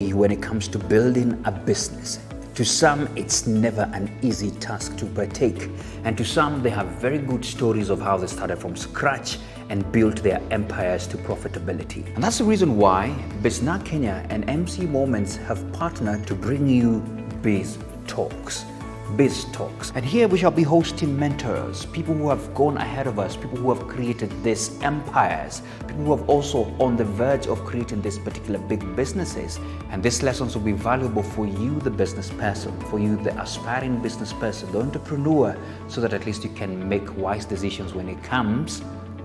when it comes to building a business. To some, it's never an easy task to partake, and to some, they have very good stories of how they started from scratch and built their empires to profitability. And that's the reason why Bizna Kenya and MC Moments have partnered to bring you Biz Talks. Biz Talks. And here we shall be hosting mentors, people who have gone ahead of us, people who have created these empires, people who have also on the verge of creating these particular big businesses. And these lessons will be valuable for you, the business person, for you, the aspiring business person, the entrepreneur, so that at least you can make wise decisions when it comes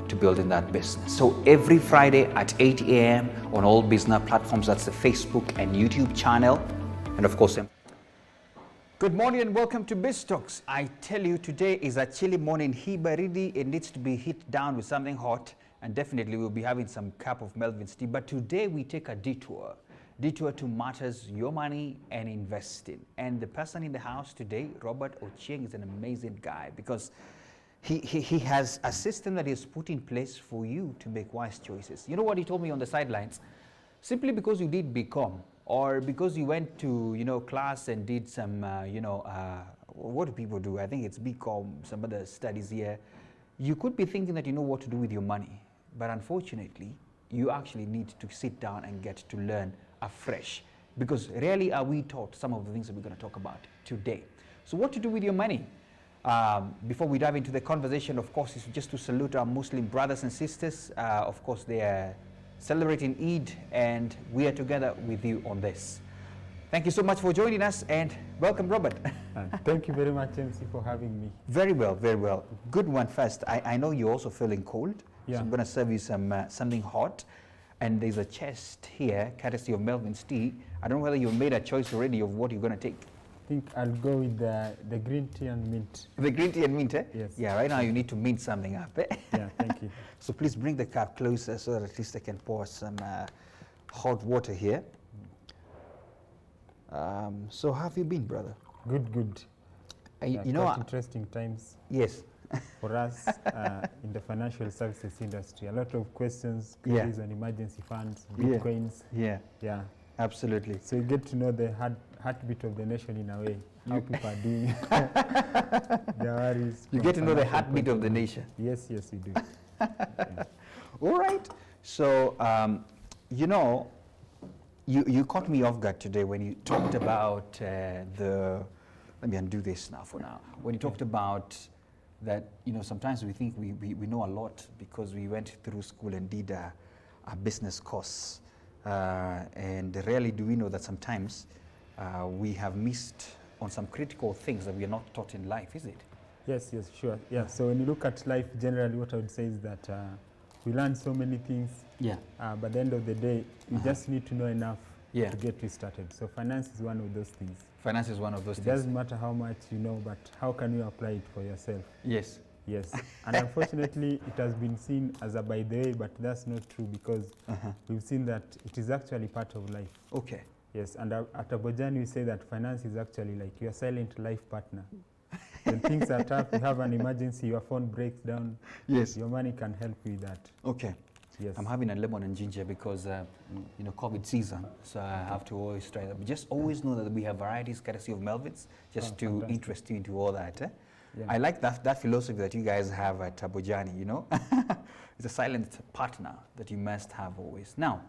to building that business. So every Friday at 8 a.m. on all business platforms, that's the Facebook and YouTube channel, and of course, good morning and welcome to Biz Talks. I tell you, today is a chilly morning. Hibaridi, it needs to be hit down with something hot, and definitely we'll be having some cup of Melvin's tea. But today we take a detour to matters your money and investing. And the person in the house today, Robert Ochieng, is an amazing guy because he has a system that is put in place for you to make wise choices. You know what he told me on the sidelines? Simply because you did BCom, or because you went to, class and did some, what do people do? I think it's BCom, some other studies here. You could be thinking that you know what to do with your money, but unfortunately, you actually need to sit down and get to learn afresh, because rarely are we taught some of the things that we're going to talk about today. So what to do with your money? Before we dive into the conversation, of course, is just to salute our Muslim brothers and sisters. Of course, they are celebrating Eid, and we are together with you on this. Thank you so much for joining us, and welcome, Robert. Thank you very much, MC, for having me. Very well, very well. Good one first. I know you're also feeling cold, Yeah. so I'm going to serve you something hot. And there's a chest here, courtesy of Melvin's tea. I don't know whether you've made a choice already of what you're going to take. I think I'll go with the green tea and mint. The green tea and mint, eh? Yes. Yeah, right now you need to mint something up, eh? Yeah, thank you. So please bring the cup closer so that at least I can pour some hot water here. So how have you been, brother? Good. Quite interesting times. Yes. For us in the financial services industry. A lot of questions, Yeah. queries on emergency funds, Yeah. bitcoins. Yeah, Yeah. absolutely. So you get to know the heartbeat of the nation in a way. How people are doing. Their worries. You from get to know the financial heartbeat point of the view. nation. Yes, you do. Yeah. All right. So, you caught me off guard today when you talked about let me undo this now for now. When you talked about that, sometimes we think we know a lot because we went through school and did a business course. And rarely do we know that sometimes we have missed on some critical things that we are not taught in life, is it? Yes, sure. Yeah, so when you look at life, generally what I would say is that we learn so many things, Yeah. but at the end of the day, you just need to know enough Yeah. to get you started. So finance is one of those things. Finance is one of those It things. doesn't matter how much you know, but how can you apply it for yourself? Yes. Yes, and unfortunately, it has been seen as a by the way, but that's not true because we've seen that it is actually part of life. Okay. Yes, and at Abojani, we say that finance is actually like your silent life partner. When things are tough, you have an emergency, your phone breaks down, Yes. your money can help you with that. Okay. Yes. I'm having a lemon and ginger because, COVID season, so I have to always try that. But just always know that we have varieties courtesy of Melvin's, just to fantastic. interest you into all that. Eh? Yeah. I like that philosophy that you guys have at Abojani, It's a silent partner that you must have always. Now,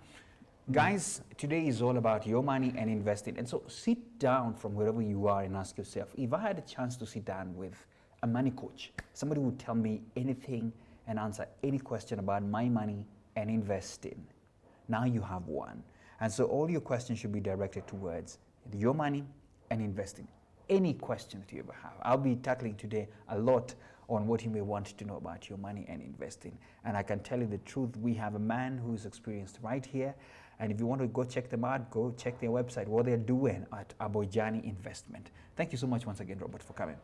guys, today is all about your money and investing. And so sit down from wherever you are and ask yourself, if I had a chance to sit down with a money coach, somebody would tell me anything and answer any question about my money and investing. Now you have one. And so all your questions should be directed towards your money and investing. Any question that you ever have. I'll be tackling today a lot on what you may want to know about your money and investing. And I can tell you the truth, we have a man who's experienced right here. And if you want to go check them out, go check their website, what they're doing at Abojani Investment. Thank you so much once again, Robert, for coming.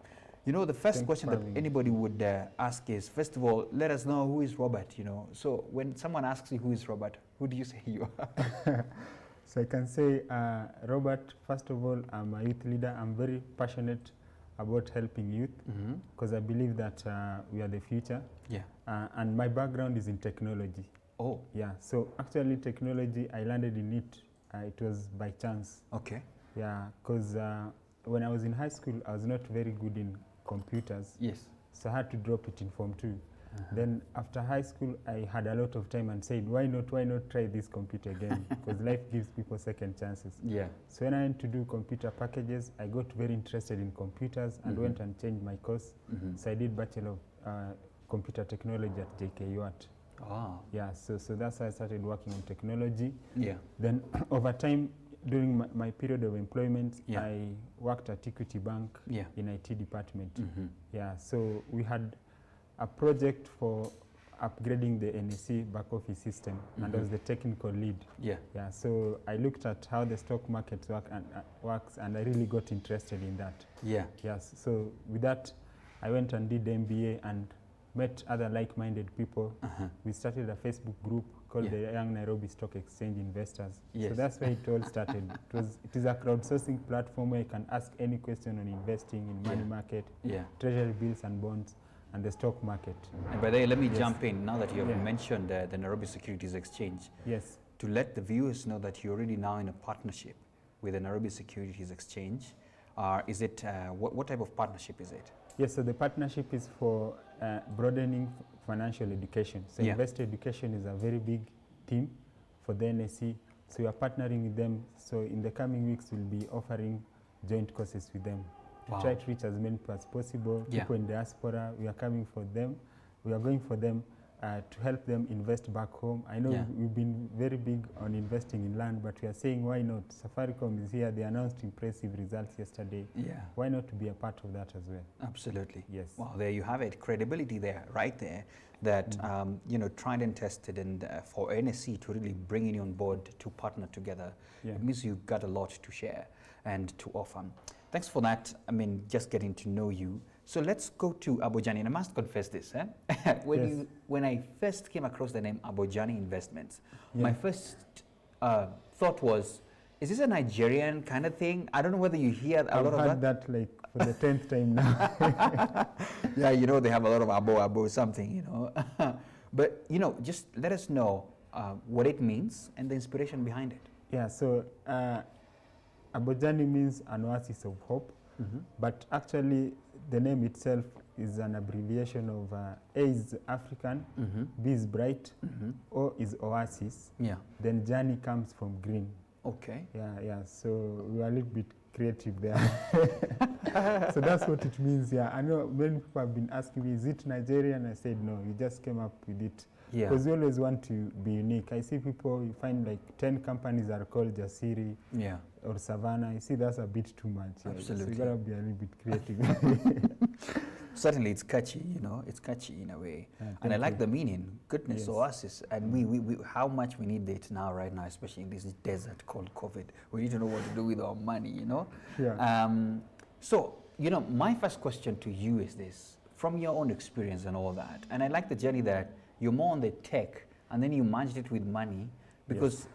The first Thanks question for that having me. anybody would ask is, first of all, let us know who is Robert, So when someone asks you who is Robert, who do you say you are? So I can say, Robert, first of all, I'm a youth leader. I'm very passionate about helping youth because I believe that we are the future. Yeah. And my background is in technology. Oh. Yeah, so actually technology, I landed in it It was by chance. Okay. Yeah, because when I was in high school, I was not very good in computers. Yes. So I had to drop it in Form 2. Then after high school, I had a lot of time and said, why not try this computer again? Because life gives people second chances. Yeah. So when I went to do computer packages, I got very interested in computers and went and changed my course. So I did Bachelor of Computer Technology at JKUAT. Oh. Yeah, so that's how I started working on technology. Yeah. Then over time, during my period of employment, Yeah. I worked at Equity Bank Yeah. in IT department. Yeah, so we had a project for upgrading the NEC back office system, and I was the technical lead. Yeah. Yeah, so I looked at how the stock market works, and I really got interested in that. Yeah. Yes, so with that, I went and did the MBA and met other like-minded people. We started a Facebook group called the Young Nairobi Stock Exchange Investors. Yes. So that's where it all started. It is a crowdsourcing platform where you can ask any question on investing in money market, treasury bills and bonds, and the stock market. And by the way, let me jump in now that you have Yeah. mentioned the Nairobi Securities Exchange. Yes. To let the viewers know that you're already now in a partnership with the Nairobi Securities Exchange. Is it what type of partnership is it? Yes, so the partnership is for broadening financial education. So investor education is a very big theme for the NSE. So we are partnering with them. So in the coming weeks, we'll be offering joint courses with them to try to reach as many people as possible. People in diaspora, we are coming for them. We are going for them to help them invest back home. I know we've been very big on investing in land, but we are saying, why not? Safaricom is here. They announced impressive results yesterday. Yeah. Why not to be a part of that as well? Absolutely. Yes. Well, there you have it. Credibility there, right there, that, you know, tried and tested, and for NSE to really bring you on board to partner together, it means you've got a lot to share and to offer. Thanks for that. I mean, just getting to know you. So let's go to Abojani, and I must confess this. When I first came across the name Abojani Investments, my first thought was, is this a Nigerian kind of thing? I don't know whether you hear a lot of that. I've heard that like for the 10th time now. Yeah, you know, they have a lot of abo something, you know. But, you know, just let us know what it means and the inspiration behind it. Yeah, so Abojani means an oasis of hope, but actually the name itself is an abbreviation of A is African, B is bright, O is oasis, then Jani comes from green. Okay. Yeah, so we are a little bit creative there. So that's what it means, I know many people have been asking me, is it Nigerian? I said no, we just came up with it. Because we always want to be unique. I see people, you find like 10 companies are called Jasiri or Savannah. You see, that's a bit too much. Absolutely. So you gotta be a little bit creative. Certainly, it's catchy, you know, it's catchy in a way. And I like the meaning, goodness, oasis. And we how much we need it now, right now, especially in this desert called COVID. We need to know what to do with our money, you know? So, you know, my first question to you is this, from your own experience and all that, and I like the journey that you're more on the tech, and then you merged it with money, because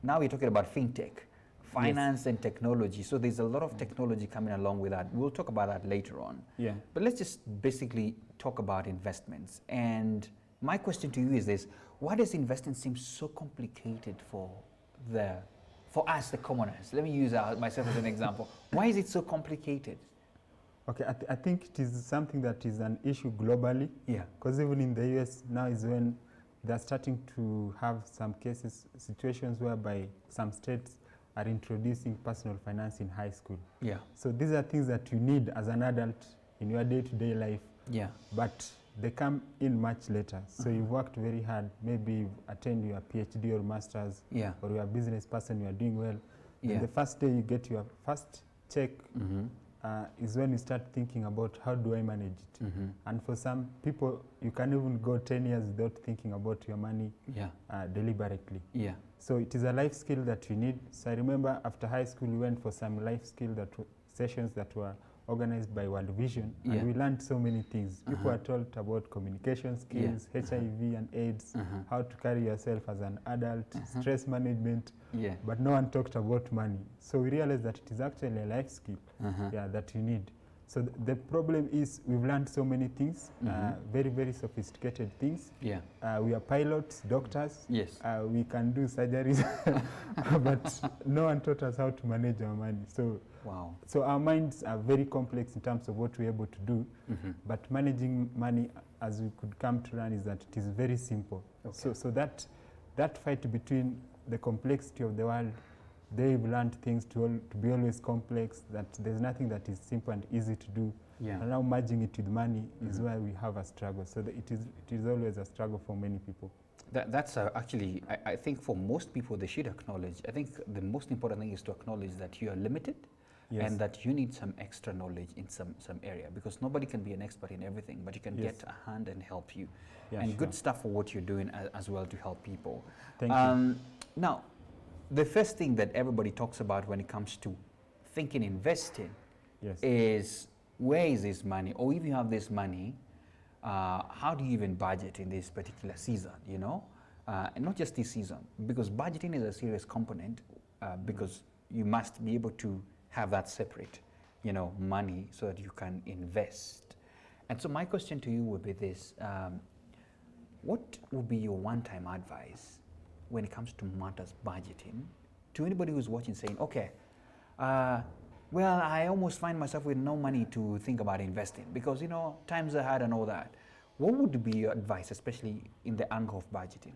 now we're talking about fintech, finance and technology. So there's a lot of technology coming along with that. We'll talk about that later on. But let's just basically talk about investments. And my question to you is this: why does investing seem so complicated for us, the commoners? Let me use myself as an example. Why is it so complicated? Okay, I think it is something that is an issue globally. Because even in the US now is when they're starting to have some situations whereby some states are introducing personal finance in high school. So these are things that you need as an adult in your day-to-day life. But they come in much later. So you've worked very hard. Maybe you've attained your PhD or master's, or you're a business person, you are doing well. And the first day you get your first check, is when you start thinking about how do I manage it. And for some people, you can even go 10 years without thinking about your money deliberately. So it is a life skill that you need. So I remember after high school, we went for some life skill sessions that were organized by World Vision, and we learned so many things. People are taught about communication skills, HIV and AIDS, how to carry yourself as an adult, stress management, but no one talked about money. So we realized that it is actually a life skill that you need. So the problem is we've learned so many things, very, very sophisticated things. Yeah. We are pilots, doctors. Yes. We can do surgeries, but no one taught us how to manage our money. So, Wow. so our minds are very complex in terms of what we're able to do, but managing money, as we could come to learn, is that it is very simple. Okay. So that fight between the complexity of the world, they've learned things to be always complex, that there's nothing that is simple and easy to do. Yeah. And now merging it with money is where we have a struggle. So that it is always a struggle for many people. That's actually, I think for most people, they should acknowledge. I think the most important thing is to acknowledge that you are limited. Yes. And that you need some extra knowledge in some area, because nobody can be an expert in everything, but you can get a hand and help you. Yeah, and sure. good stuff for what you're doing as well to help people. Thank you. Now, the first thing that everybody talks about when it comes to thinking investing Yes. is, where is this money? Or if you have this money, how do you even budget in this particular season, you know? And not just this season, because budgeting is a serious component, because you must be able to have that separate, you know, money so that you can invest. And so my question to you would be this: what would be your one-time advice when it comes to matters budgeting to anybody who's watching, saying, okay, well, I almost find myself with no money to think about investing because, you know, times are hard and all that. What would be your advice, especially in the angle of budgeting?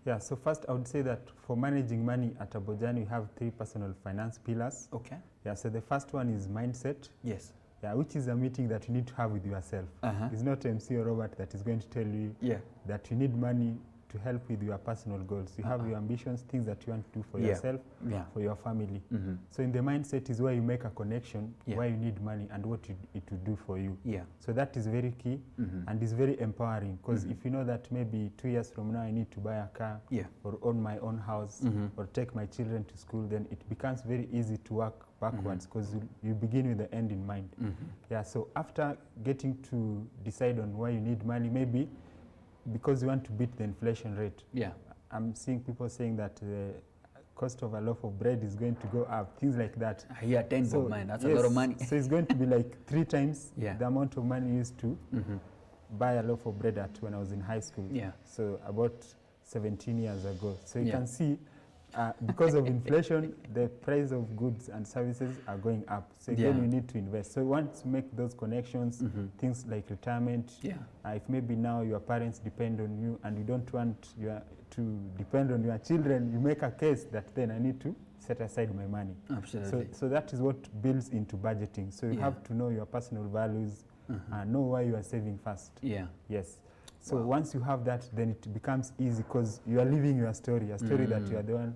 Yeah, so first I would say that for managing money at Abojani, we have 3 personal finance pillars. Okay. Yeah, so the first one is mindset. Yes. Yeah, which is a meeting that you need to have with yourself. It's not MC or Robert that is going to tell you that you need money to help with your personal goals. You have your ambitions, things that you want to do for yourself, for your family. So in the mindset is where you make a connection, where you need money and what it will do for you. Yeah. So that is very key and is very empowering, because if you know that maybe 2 years from now I need to buy a car or own my own house or take my children to school, then it becomes very easy to work backwards, because you begin with the end in mind. Yeah, so after getting to decide on why you need money, maybe because you want to beat the inflation rate. Yeah. I'm seeing people saying that the cost of a loaf of bread is going to go up, things like that. Yeah, 10 so, man, that's a lot of money. So it's going to be like 3 times the amount of money used to buy a loaf of bread at when I was in high school. Yeah. So about 17 years ago. So you can see, because of inflation, the price of goods and services are going up. So again, you need to invest. So once you make those connections, things like retirement, if maybe now your parents depend on you and you don't want to depend on your children, you make a case that then I need to set aside my money. Absolutely. So that is what builds into budgeting. So you have to know your personal values, know why you are saving first. Yeah. Yes. So once you have that, then it becomes easy, because you are living your story, a story that you are the one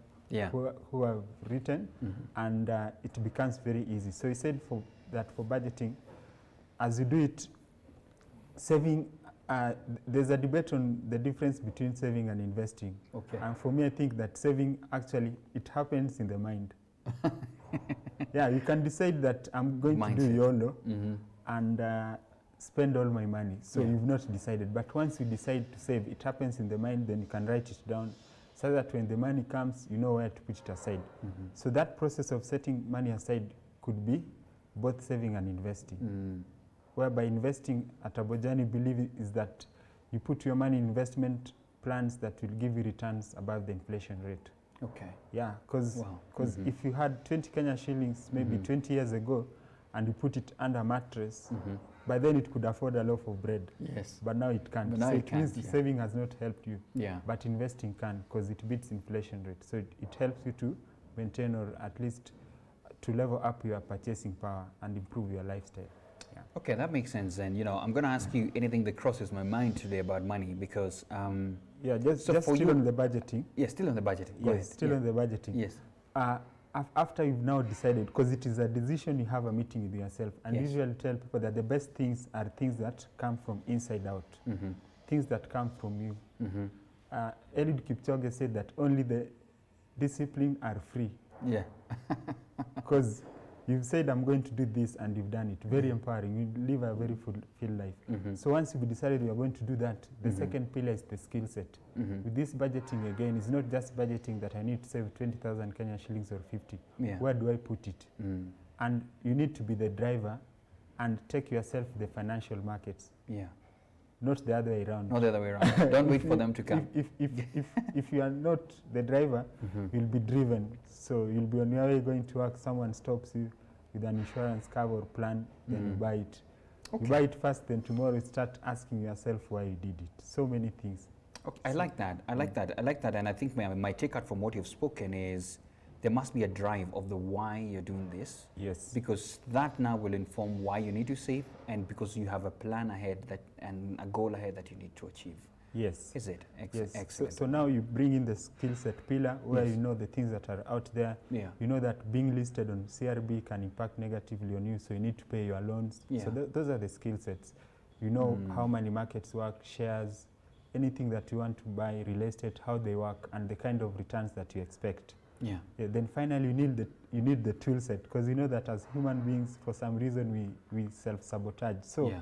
who have written, and it becomes very easy. So he said for budgeting, as you do it, saving, there's a debate on the difference between saving and investing. Okay. And for me, I think that saving, actually, it happens in the mind. Yeah, you can decide that I'm going to do YOLO and spend all my money. So you've not decided. But once you decide to save, it happens in the mind, then you can write it down so that when the money comes, you know where to put it aside. So that process of setting money aside could be both saving and investing. Whereby investing at Abojani, believe is that you put your money in investment plans that will give you returns above the inflation rate. Okay. Yeah, because if you had 20 Kenya shillings maybe 20 years ago and you put it under a mattress, by then it could afford a loaf of bread. Yes. But now it can't. But now so it means saving has not helped you. Yeah. But investing can, because it beats inflation rate. So it helps you to maintain, or at least to level up your purchasing power and improve your lifestyle. Yeah. Okay, that makes sense. And you know, I'm going to ask you anything that crosses my mind today about money, because just still on the budgeting. Yes, still on the budgeting. Yes, still on the budgeting. Yes. After you've now decided, because it is a decision, you have a meeting with yourself, and usually tell people that the best things are things that come from inside out, things that come from you. Eliud Kipchoge said that only the disciplined are free. Yeah. Because you've said, I'm going to do this, and you've done it. Very empowering. You live a very fulfilled life. So once you've decided you're going to do that, the second pillar is the skill set. With this budgeting, again, it's not just budgeting that I need to save 20,000 Kenya shillings or 50. Where do I put it? And you need to be the driver and take yourself to the financial markets. Yeah. Not the other way around. Not the other way around. Don't wait for them to come. If you are not the driver, you'll be driven. So you'll be on your way going to work, someone stops you with an insurance cover or plan, then you buy it. Okay. You buy it first, then tomorrow you start asking yourself why you did it. So many things. Okay. I like that. I like that. I like that. And I think my takeout from what you've spoken is there must be a drive of the why you're doing this. Yes. Because that now will inform why you need to save, and because you have a plan ahead that and a goal ahead that you need to achieve. Yes. Is it? Yes. Excellent. So now you bring in the skill set pillar where you know the things that are out there. Yeah. You know that being listed on CRB can impact negatively on you, so you need to pay your loans. Yeah. So those are the skill sets. You know how money markets work, shares, anything that you want to buy, real estate, how they work, and the kind of returns that you expect. Yeah. Then finally you need the tool set, because you know that as human beings, for some reason we self-sabotage. So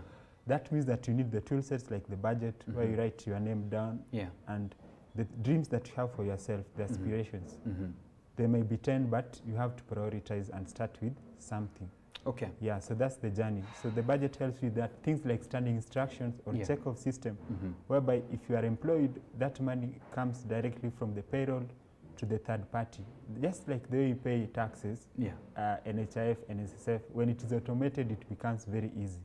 that means that you need the tool sets like the budget, where you write your name down, and the dreams that you have for yourself, the aspirations. They may be 10, but you have to prioritize and start with something. Okay. Yeah, so that's the journey. So the budget helps you that things like standing instructions or check-off system, whereby if you are employed, that money comes directly from the payroll to the third party. Just like the way you pay taxes, NHIF, NSSF, when it is automated, it becomes very easy.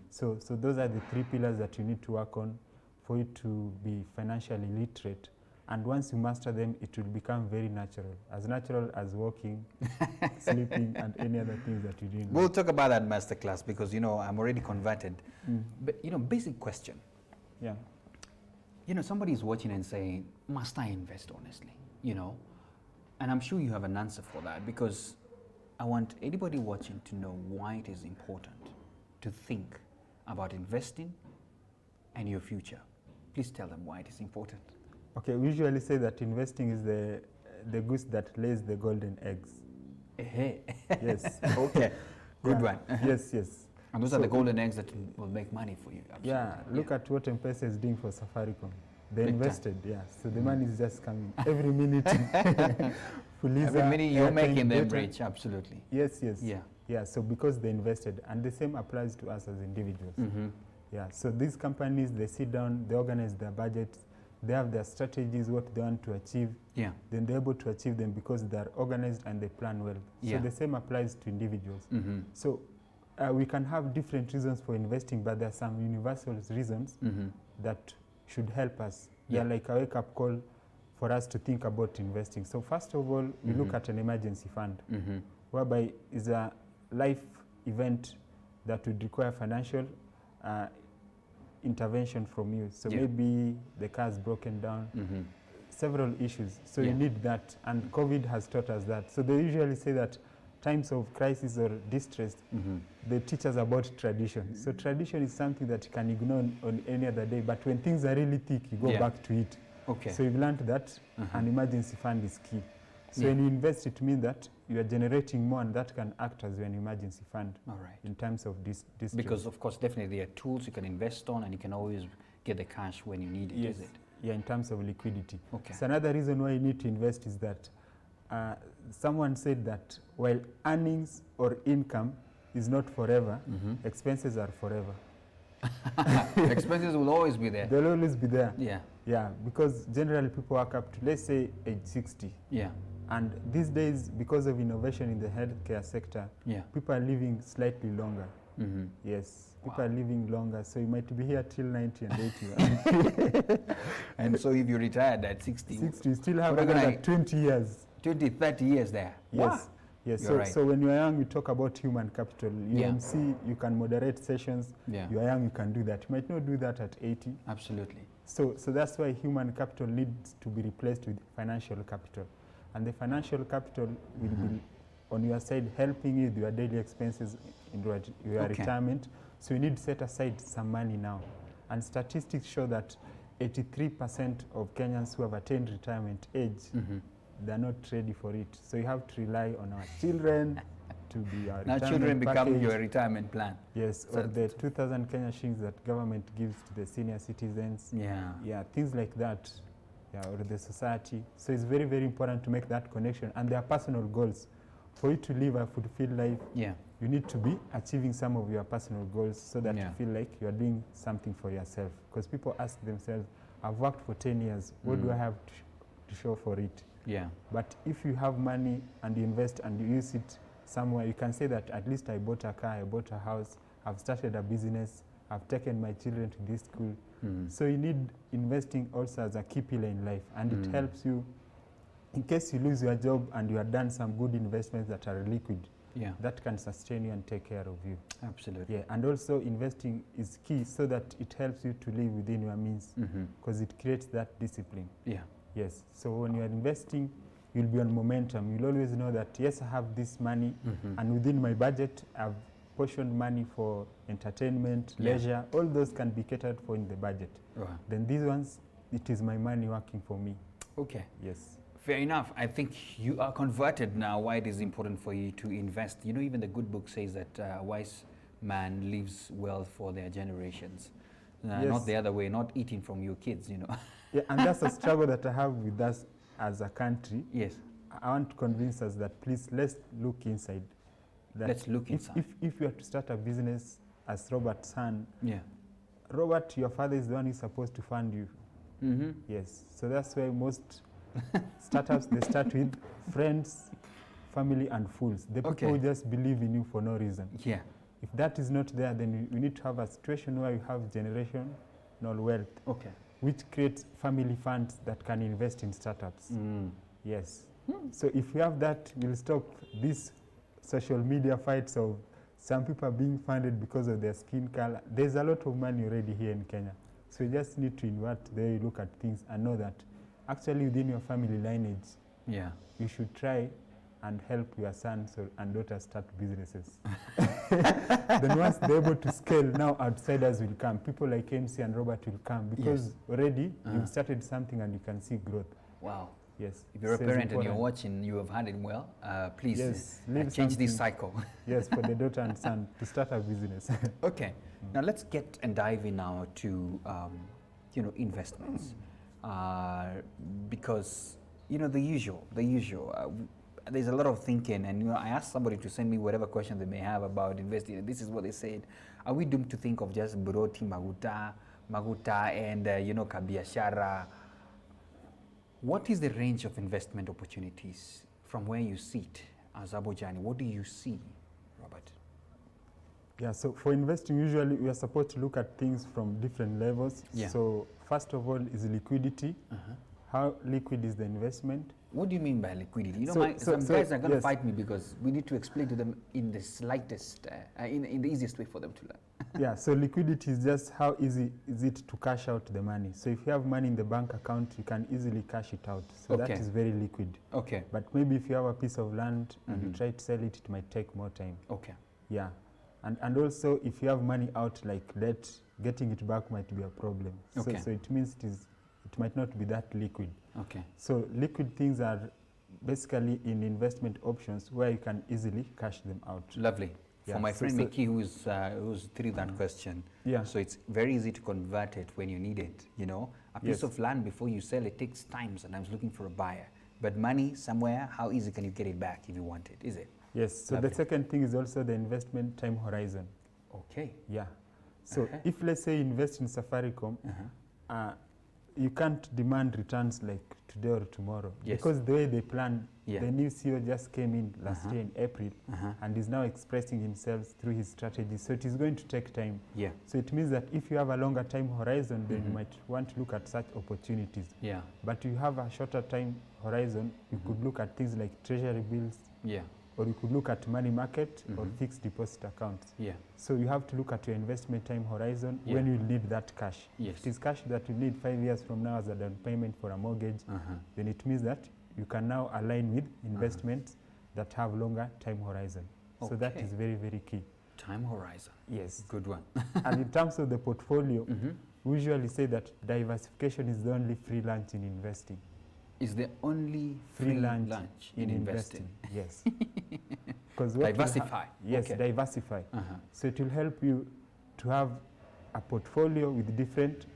So those are the 3 pillars that you need to work on for you to be financially literate. And once you master them, it will become very natural as walking, sleeping, and any other things that you do. We'll talk about that masterclass, because, you know, I'm already converted. But, you know, basic question. Yeah. You know, somebody is watching and saying, must I invest honestly? You know, and I'm sure you have an answer for that, because I want anybody watching to know why it is important to think about investing and your future. Please tell them why it is important. Okay, we usually say that investing is the goose that lays the golden eggs. Yes. Okay, good one. Yes. And those are the golden eggs that will make money for you. Absolutely. Yeah, look at what M-Pesa is doing for Safaricom. They Big invested, so the money is just coming every minute. Fuliza, every minute you're making them data. rich, absolutely. Yes. Yeah. So because they invested, and the same applies to us as individuals. Yeah, so these companies, they sit down, they organize their budgets, they have their strategies, what they want to achieve. Yeah. Then they're able to achieve them because they're organized and they plan well. So the same applies to individuals. So we can have different reasons for investing, but there are some universal reasons that should help us. They're like a wake-up call for us to think about investing. So first of all, we look at an emergency fund, whereby is a life event that would require financial intervention from you. So maybe the car is broken down, several issues. So you need that, and COVID has taught us that. So they usually say that times of crisis or distress, they teach us about tradition. So tradition is something that you can ignore on any other day, but when things are really thick, you go back to it. Okay. So you've learned that an emergency fund is key. So when you invest, it means that you are generating more, and that can act as an emergency fund. All right. In terms of this. Because of course, definitely there are tools you can invest on, and you can always get the cash when you need it. Yes. Is it? Yeah, in terms of liquidity. Okay. So another reason why you need to invest is that someone said that while earnings or income is not forever, expenses are forever. Expenses will always be there. They'll always be there. Yeah. Yeah, because generally people work up to, let's say, age 60. Yeah. And these days, because of innovation in the healthcare sector, people are living slightly longer. Yes, people are living longer, so you might be here till 90 and 80. And so if you retired at 60, you still have another 20 years. 20, 30 years there. Yes. Wow. Yes, You're right. so when you are young, we talk about human capital. UMC, you can moderate sessions. You are young, you can do that. You might not do that at 80. Absolutely. So that's why human capital needs to be replaced with financial capital. And the financial capital will be on your side helping you with your daily expenses in your retirement. So you need to set aside some money now. And statistics show that 83% of Kenyans who have attained retirement age, they're not ready for it. So you have to rely on our children to be our now children become your retirement plan. Yes, so or the 2,000 Kenya shillings that government gives to the senior citizens. Yeah, things like that. Yeah, or the society. So it's very, very important to make that connection. And there are personal goals. for you to live a fulfilled life, Yeah. you need to be achieving some of your personal goals so that Yeah. you feel like you are doing something for yourself. Because people ask themselves, I've worked for 10 years, what do I have to show for it? Yeah. But if you have money and you invest and you use it somewhere, you can say that at least I bought a car, I bought a house, I've started a business, I've taken my children to this school. So you need investing also as a key pillar in life, and it helps you in case you lose your job and you have done some good investments that are liquid. Yeah. That can sustain you and take care of you. Absolutely. Yeah, and also investing is key so that it helps you to live within your means, because it creates that discipline. Yeah. Yes, so when you are investing, you'll be on momentum. You'll always know that, yes, I have this money, and within my budget, I've portioned money for entertainment, Yeah. leisure. All those can be catered for in the budget. Right. Then these ones, it is my money working for me. Okay. Yes. Fair enough. I think you are converted now why it is important for you to invest. You know, even the good book says that a wise man leaves wealth for their generations. Yes. Not the other way, not eating from your kids, you know. Yeah, and that's a struggle that I have with us as a country. Yes. I want to convince us that please let's look inside. That Let's look if, inside. If you are to start a business as Robert's son, Yeah. Robert, your father is the one who's supposed to fund you. Yes, so that's why most startups, they start with friends, family, and fools. The people Okay. who just believe in you for no reason. Yeah. If that is not there, then we need to have a situation where you have generational wealth, Okay. which creates family funds that can invest in startups. Yes. So if we have that, we'll stop these social media fights of some people are being funded because of their skin color. There's a lot of money already here in Kenya. So you just need to invert the way you look at things and know that actually within your family lineage, Yeah. you should try and help your sons and daughters start businesses. Then once they're able to scale, now outsiders will come. People like MC and Robert will come because already you've started something and you can see growth. Wow. Yes. If you're a So it's parent and you're important. watching, you have had it well. Please Yes, leave change this something. cycle. Yes, for the daughter and son to start a business. Okay. Now let's get and dive in now to investments, because the usual. There's a lot of thinking, and I asked somebody to send me whatever question they may have about investing. This is what they said: are we doomed to think of just buroti, maguta, and kabiashara? What is the range of investment opportunities from where you sit as Abojani? What do you see, Robert? Yeah, so for investing, usually we are supposed to look at things from different levels. Yeah. So first of all is liquidity. How liquid is the investment? What do you mean by liquidity? So- Some so- guys are going to yes. fight me because we need to explain to them in the slightest, in the easiest way for them to learn. Yeah, so liquidity is just how easy is it to cash out the money. So if you have money in the bank account, you can easily cash it out. So Okay. that is very liquid. Okay. But maybe if you have a piece of land and you try to sell it, it might take more time. Okay. Yeah. And also if you have money out like debt, getting it back might be a problem. Okay. So it means it might not be that liquid. Okay. So liquid things are basically in investment options where you can easily cash them out. Lovely. For Yeah, my so- friend so- Mickey, who's through that question. Yeah. So it's very easy to convert it when you need it. A piece Yes. of land before you sell it takes time. Sometimes looking for a buyer. But money somewhere, how easy can you get it back if you want it? Is it? Yes. So Lovely. the second thing is also the investment time horizon. Okay. Yeah. So Uh-huh. if let's say you invest in Safaricom, you can't demand returns like today or tomorrow. Yes. Because the way they plan, Yeah. the new CEO just came in last year in April Uh-huh. and is now expressing himself through his strategy. So it is going to take time. Yeah. So it means that if you have a longer time horizon, then you might want to look at such opportunities. Yeah. But you have a shorter time horizon, you could look at things like treasury bills, Yeah. or you could look at money market or fixed deposit accounts. Yeah. So you have to look at your investment time horizon Yeah. when you need that cash. Yes. If it is cash that you need 5 years from now as a down payment for a mortgage, then it means that you can now align with investments that have longer time horizon. So that Okay. is very, very key. Time horizon. Yes. Good one. And in terms of the portfolio, we usually say that diversification is the only free lunch in investing. Is the only free lunch in investing. Yes. Because Diversify. Yes, Okay. diversify. So it will help you to have a portfolio with different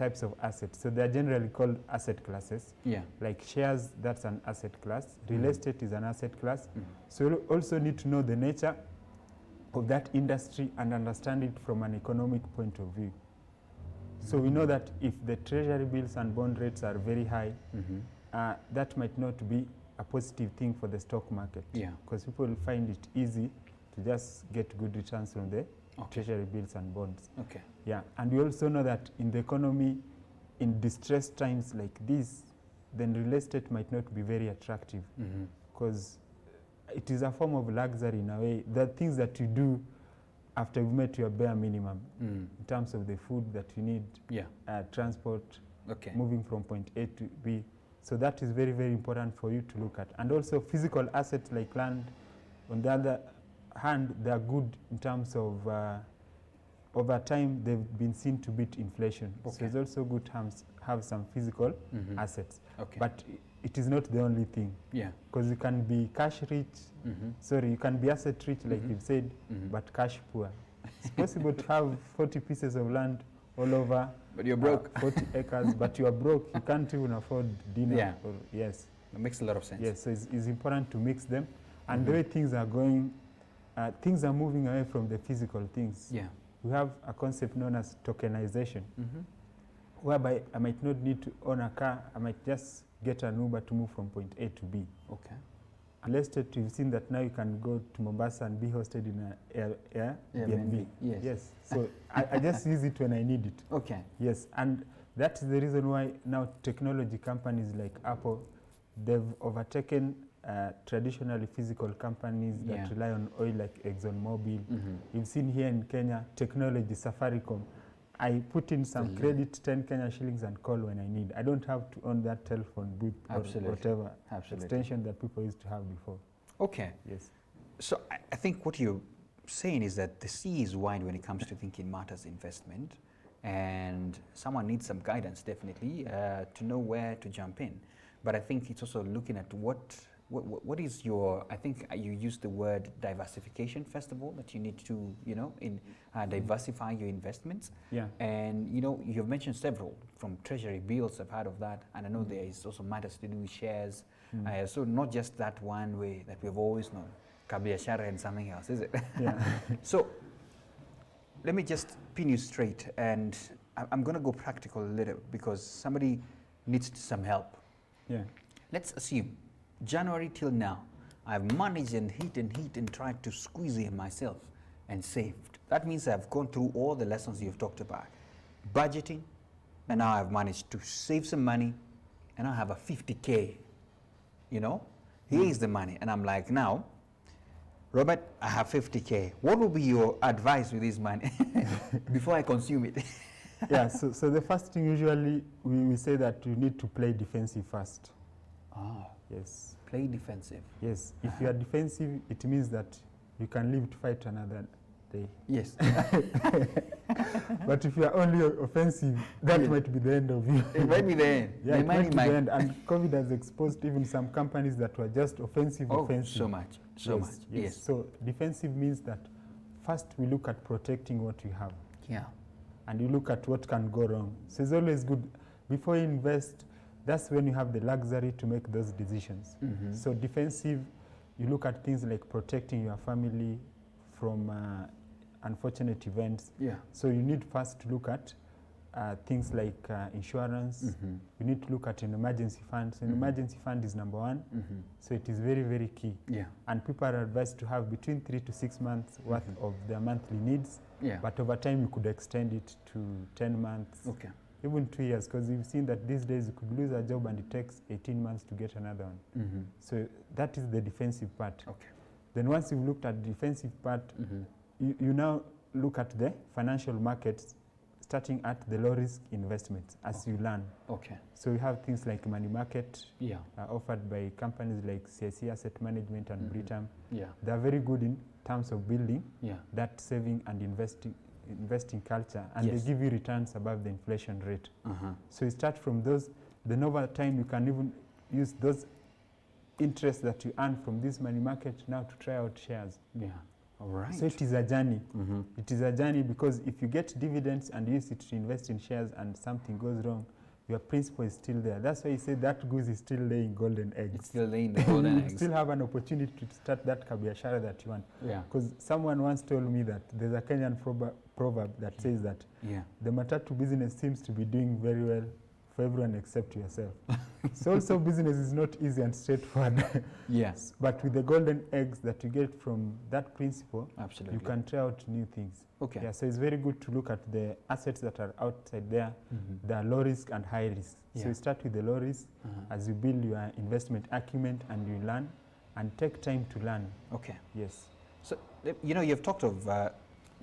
types of assets. So they are generally called asset classes. Yeah. Like shares, that's an asset class. Real estate is an asset class. Mhm. So you also need to know the nature of that industry and understand it from an economic point of view. So we know that if the treasury bills and bond rates are very high, that might not be a positive thing for the stock market. Yeah. Because people will find it easy to just get good returns from the treasury bills and bonds. Okay. Yeah, and we also know that in the economy, in distressed times like this, then real estate might not be very attractive because it is a form of luxury in a way. The things that you do after you've met your bare minimum in terms of the food that you need, transport, moving from point A to B. So that is very, very important for you to look at. And also physical assets like land, on the other hand, they are good in terms of over time they've been seen to beat inflation. So it's also good to have some physical assets. But it is not the only thing. Because you can be cash rich, you can be asset rich like you've said, but cash poor. It's possible to have 40 pieces of land all over, but you're broke. 40 acres, but you are broke. You can't even afford dinner. Yes. It makes a lot of sense. Yes, so it's important to mix them. And the way things are going, things are moving away from the physical things. We have a concept known as tokenization, whereby I might not need to own a car. I might just get an Uber to move from point A to B. Unless you've seen that now you can go to Mombasa and be hosted in an Airbnb. Yes. So I just use it when I need it. Yes, and that's the reason why now technology companies like Apple, they've overtaken traditionally physical companies that rely on oil like ExxonMobil. You've seen here in Kenya, technology, Safaricom. I put in some credit, 10 Kenya shillings, and call when I need. I don't have to own that telephone booth or whatever extension that people used to have before. Yes. So I think what you're saying is that the sea is wide when it comes to thinking matters investment, and someone needs some guidance definitely to know where to jump in. But I think it's also looking at what is your, I think you used the word diversification first of all, that you need to, diversify your investments. And, you've mentioned several, from treasury bills, I've heard of that. And I know there is also matters to do with shares. So not just that one way that we've always known, kabiashara and something else, is it? So let me just pin you straight, and I'm going to go practical a little because somebody needs some help. Let's assume January till now, I've managed and hit and tried to squeeze in myself and saved. That means I've gone through all the lessons you've talked about. Budgeting, and now I've managed to save some money, and I have a 50K, here is the money. And I'm like, now, Robert, I have 50K. What will be your advice with this money before I consume it? So the first thing usually we say that you need to play defensive first. Yes. Play defensive. Yes. If you are defensive, it means that you can live to fight another day. Yes. But if you are only offensive, that might be the end of you. It might be the end. It might be the end. And COVID has exposed even some companies that were just offensive. So much. Yes. So defensive means that first we look at protecting what you have. And you look at what can go wrong. So it's always good, before you invest, that's when you have the luxury to make those decisions. So defensive, you look at things like protecting your family from unfortunate events. So you need first to look at things like insurance. You need to look at an emergency fund. So an emergency fund is number one. So it is very, very key. And people are advised to have between 3 to 6 months worth of their monthly needs. But over time you could extend it to 10 months. Even 2 years, because you've seen that these days you could lose a job and it takes 18 months to get another one. So that is the defensive part. Then once you've looked at the defensive part, you now look at the financial markets, starting at the low risk investments as you learn. So you have things like money market offered by companies like CIC Asset Management and Britam. They are very good in terms of building that saving and investing culture, and they give you returns above the inflation rate. So you start from those, then over time you can even use those interests that you earn from this money market now to try out shares. All right. So it is a journey. It is a journey because if you get dividends and use it to invest in shares and something goes wrong, your principal is still there. That's why you say that goose is still laying golden eggs. It's still laying the golden You eggs. still have an opportunity to start that kabiashara that you want. Yeah. Because someone once told me that there's a Kenyan proverb that says that Yeah. the matatu business seems to be doing very well for everyone except yourself. So also business is not easy and straightforward. Yes. But with the golden eggs that you get from that principle, Absolutely. you can try out new things. Okay. Yeah, so it's very good to look at the assets that are outside there. There are low risk and high risk. Yeah. So you start with the low risk as you build your investment acumen and you learn and take time to learn. Okay. Yes. So, you know, you've talked of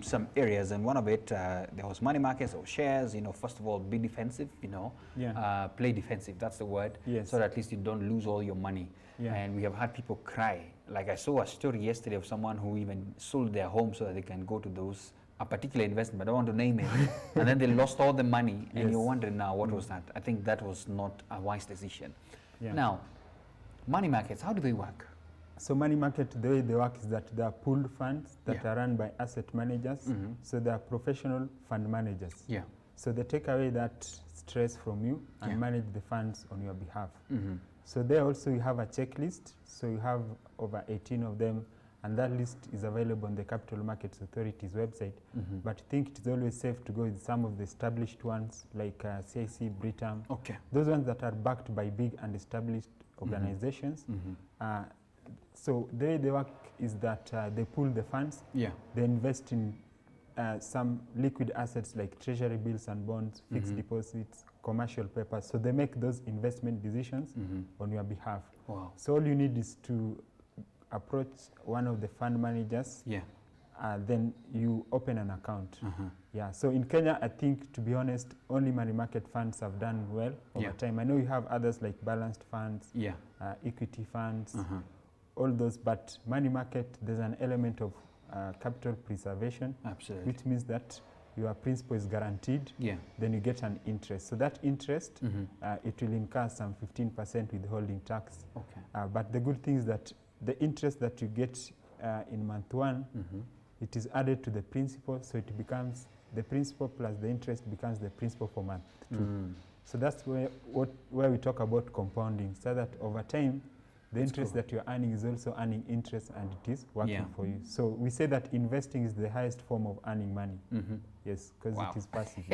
some areas, and one of it, there was money markets or shares. You know, first of all, be defensive, you know, Yeah. play defensive, that's the word. Yes. So that at least you don't lose all your money. Yeah. And we have had people cry. Like I saw a story yesterday of someone who even sold their home so that they can go to those, a particular investment, but I don't want to name it. And then they lost all the money, and Yes. you're wondering now, what was that? I think that was not a wise decision. Yeah. Now, money markets, how do they work? So money market, the way they work is that there are pooled funds that Yeah. are run by asset managers. So they are professional fund managers. Yeah. So they take away that stress from you and Yeah. manage the funds on your behalf. So there also you have a checklist. So you have over 18 of them, and that list is available on the Capital Markets Authority's website. But I think it is always safe to go with some of the established ones like CIC, Britam. Okay. Those ones that are backed by big and established organizations. So the way they work is that they pool the funds, Yeah. they invest in some liquid assets like treasury bills and bonds, fixed deposits, commercial papers. So they make those investment decisions on your behalf. Wow. So all you need is to approach one of the fund managers, Yeah. then you open an account. Yeah. So in Kenya, I think, to be honest, only money market funds have done well over Yeah. time. I know you have others like balanced funds, Yeah. equity funds, all those, but money market, there's an element of capital preservation, Absolutely. which means that your principal is guaranteed, Yeah. then you get an interest. So that interest, it will incur some 15% withholding tax. Okay. But the good thing is that the interest that you get in month one, it is added to the principal, so it becomes the principal plus the interest becomes the principal for month two. So that's where we talk about compounding, so that over time, the interest that you're earning is also earning interest and it is working Yeah. for you. So we say that investing is the highest form of earning money. Yes, because Wow. it is passive.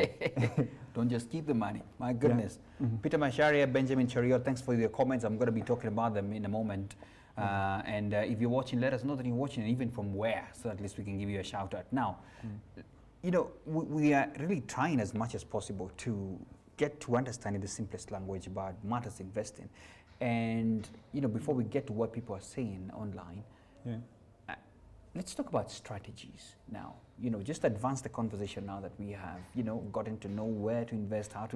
Don't just keep the money. My goodness. Peter Macharia, Benjamin Cheriot, thanks for your comments. I'm going to be talking about them in a moment. And if you're watching, let us know that you're watching, and even from where, so at least we can give you a shout out. Now, you know, we are really trying as much as possible to get to understand in the simplest language about matters investing. And, you know, before we get to what people are saying online, Yeah. let's talk about strategies now. You know, just advance the conversation now that we have, you know, gotten to know where to invest, how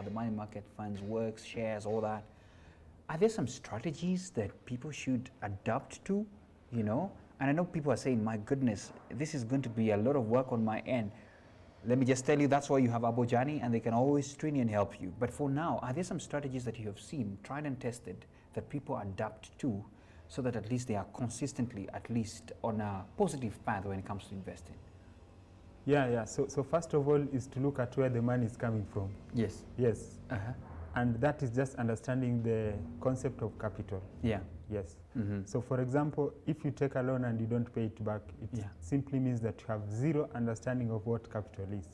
the money market funds works, shares, all that. Are there some strategies that people should adapt to, you know? And I know people are saying, my goodness, this is going to be a lot of work on my end. Let me just tell you, that's why you have Abojani, and they can always train you and help you. But for now, are there some strategies that you have seen, tried and tested, that people adapt to, so that at least they are consistently, at least on a positive path when it comes to investing? Yeah. So first of all is to look at where the money is coming from. Yes. Yes. And that is just understanding the concept of capital. Yeah. Yes. So for example, if you take a loan and you don't pay it back, it simply means that you have zero understanding of what capital is.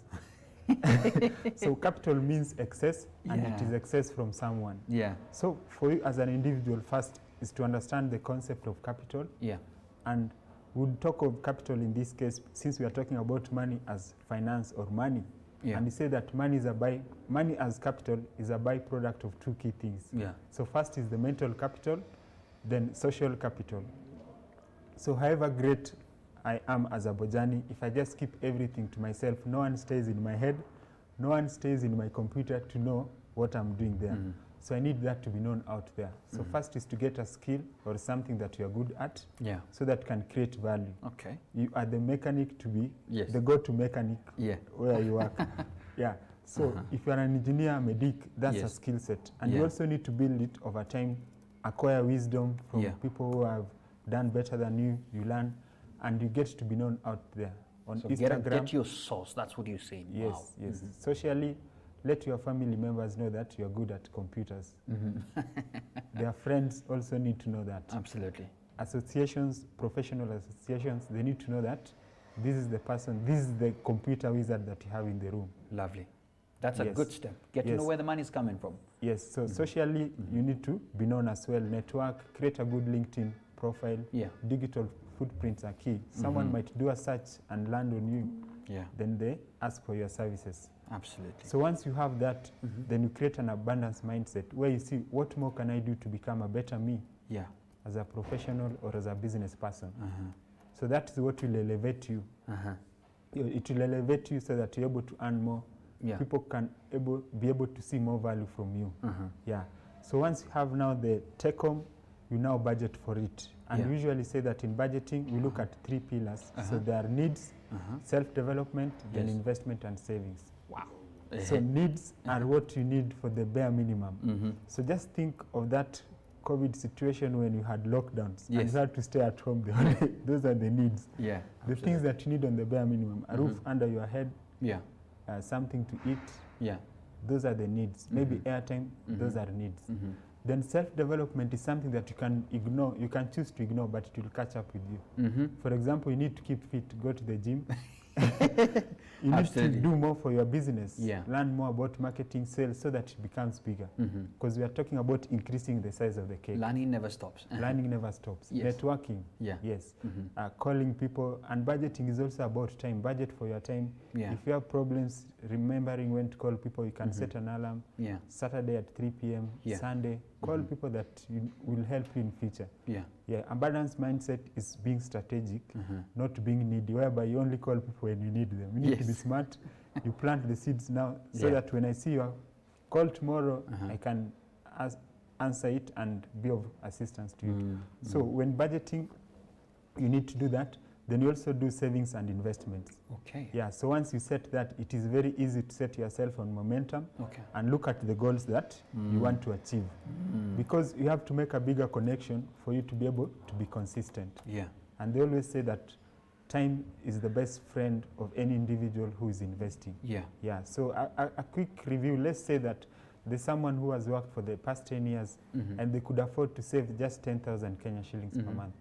So capital means excess, and it is excess from someone. Yeah. So for you as an individual, first is to understand the concept of capital. Yeah. And we'll talk of capital in this case, since we are talking about money as finance or money. Yeah. And we say that money as capital is a byproduct of two key things. Yeah. So first is the mental capital, then social capital. So however great I am as a Bojani, if I just keep everything to myself, no one stays in my head, no one stays in my computer to know what I'm doing there. So I need that to be known out there. So first is to get a skill or something that you are good at, Yeah. so that can create value. Okay. You are the mechanic to be Yes. the go-to mechanic Yeah. where you work. Yeah. So if you are an engineer, medic, that's a Yes. skill set. And Yeah. you also need to build it over time, acquire wisdom from Yeah. people who have done better than you. You learn. and you get to be known out there on So Instagram. get your source. That's what you're saying. Yes, Wow. yes. Socially, let your family members know that you are good at computers. Their friends also need to know that. Absolutely. Associations, professional associations, they need to know that this is the person, this is the computer wizard that you have in the room. Lovely. That's a Yes. good step. Get to know Yes. where the money is coming from. Yes, so socially, you need to be known as well. Network, create a good LinkedIn profile. Yeah. Digital footprints are key. Someone might do a search and land on you, Yeah. then they ask for your services. Absolutely. So once you have that, then you create an abundance mindset where you see, what more can I do to become a better me Yeah. as a professional or as a business person? So that is what will elevate you. It will elevate you so that you're able to earn more. Yeah. People can be able to see more value from you. Yeah. So once you have now the take home, you now budget for it. And Yeah. we usually say that in budgeting, we look at 3 pillars. So there are needs, self-development, then Yes. investment and savings. Wow. So needs are what you need for the bare minimum. So just think of that COVID situation when you had lockdowns and Yes. you had to stay at home the whole day. Those are the needs. Yeah. The things that you need on the bare minimum, a roof under your head, Yeah. something to eat, Yeah. those are the needs. Maybe airtime, those are needs. Then self-development is something that you can ignore, you can choose to ignore, but it will catch up with you. For example, you need to keep fit, go to the gym. You need to Absolutely. do more for your business. Yeah. Learn more about marketing, sales, so that it becomes bigger. Because we are talking about increasing the size of the cake. Learning never stops. Learning never stops. Yes. Networking. Yeah. Yes. Calling people, and budgeting is also about time. Budget for your time. Yeah. If you have problems remembering when to call people, you can set an alarm. Yeah. Saturday at 3 p.m. Yeah. Sunday. Call people that will help you in future. Yeah. Yeah, a balanced mindset is being strategic, not being needy, whereby you only call people when you need them. You need to be Yes. smart. You plant the seeds now so Yeah. that when I see your call tomorrow, I can answer it and be of assistance to you. So when budgeting, you need to do that. Then you also do savings and investments. Okay. Yeah, so once you set that, it is very easy to set yourself on momentum Okay. and look at the goals that you want to achieve. Because you have to make a bigger connection for you to be able to be consistent. Yeah. And they always say that time is the best friend of any individual who is investing. Yeah. Yeah, so a quick review, let's say that there's someone who has worked for the past 10 years and they could afford to save just 10,000 Kenya shillings per month.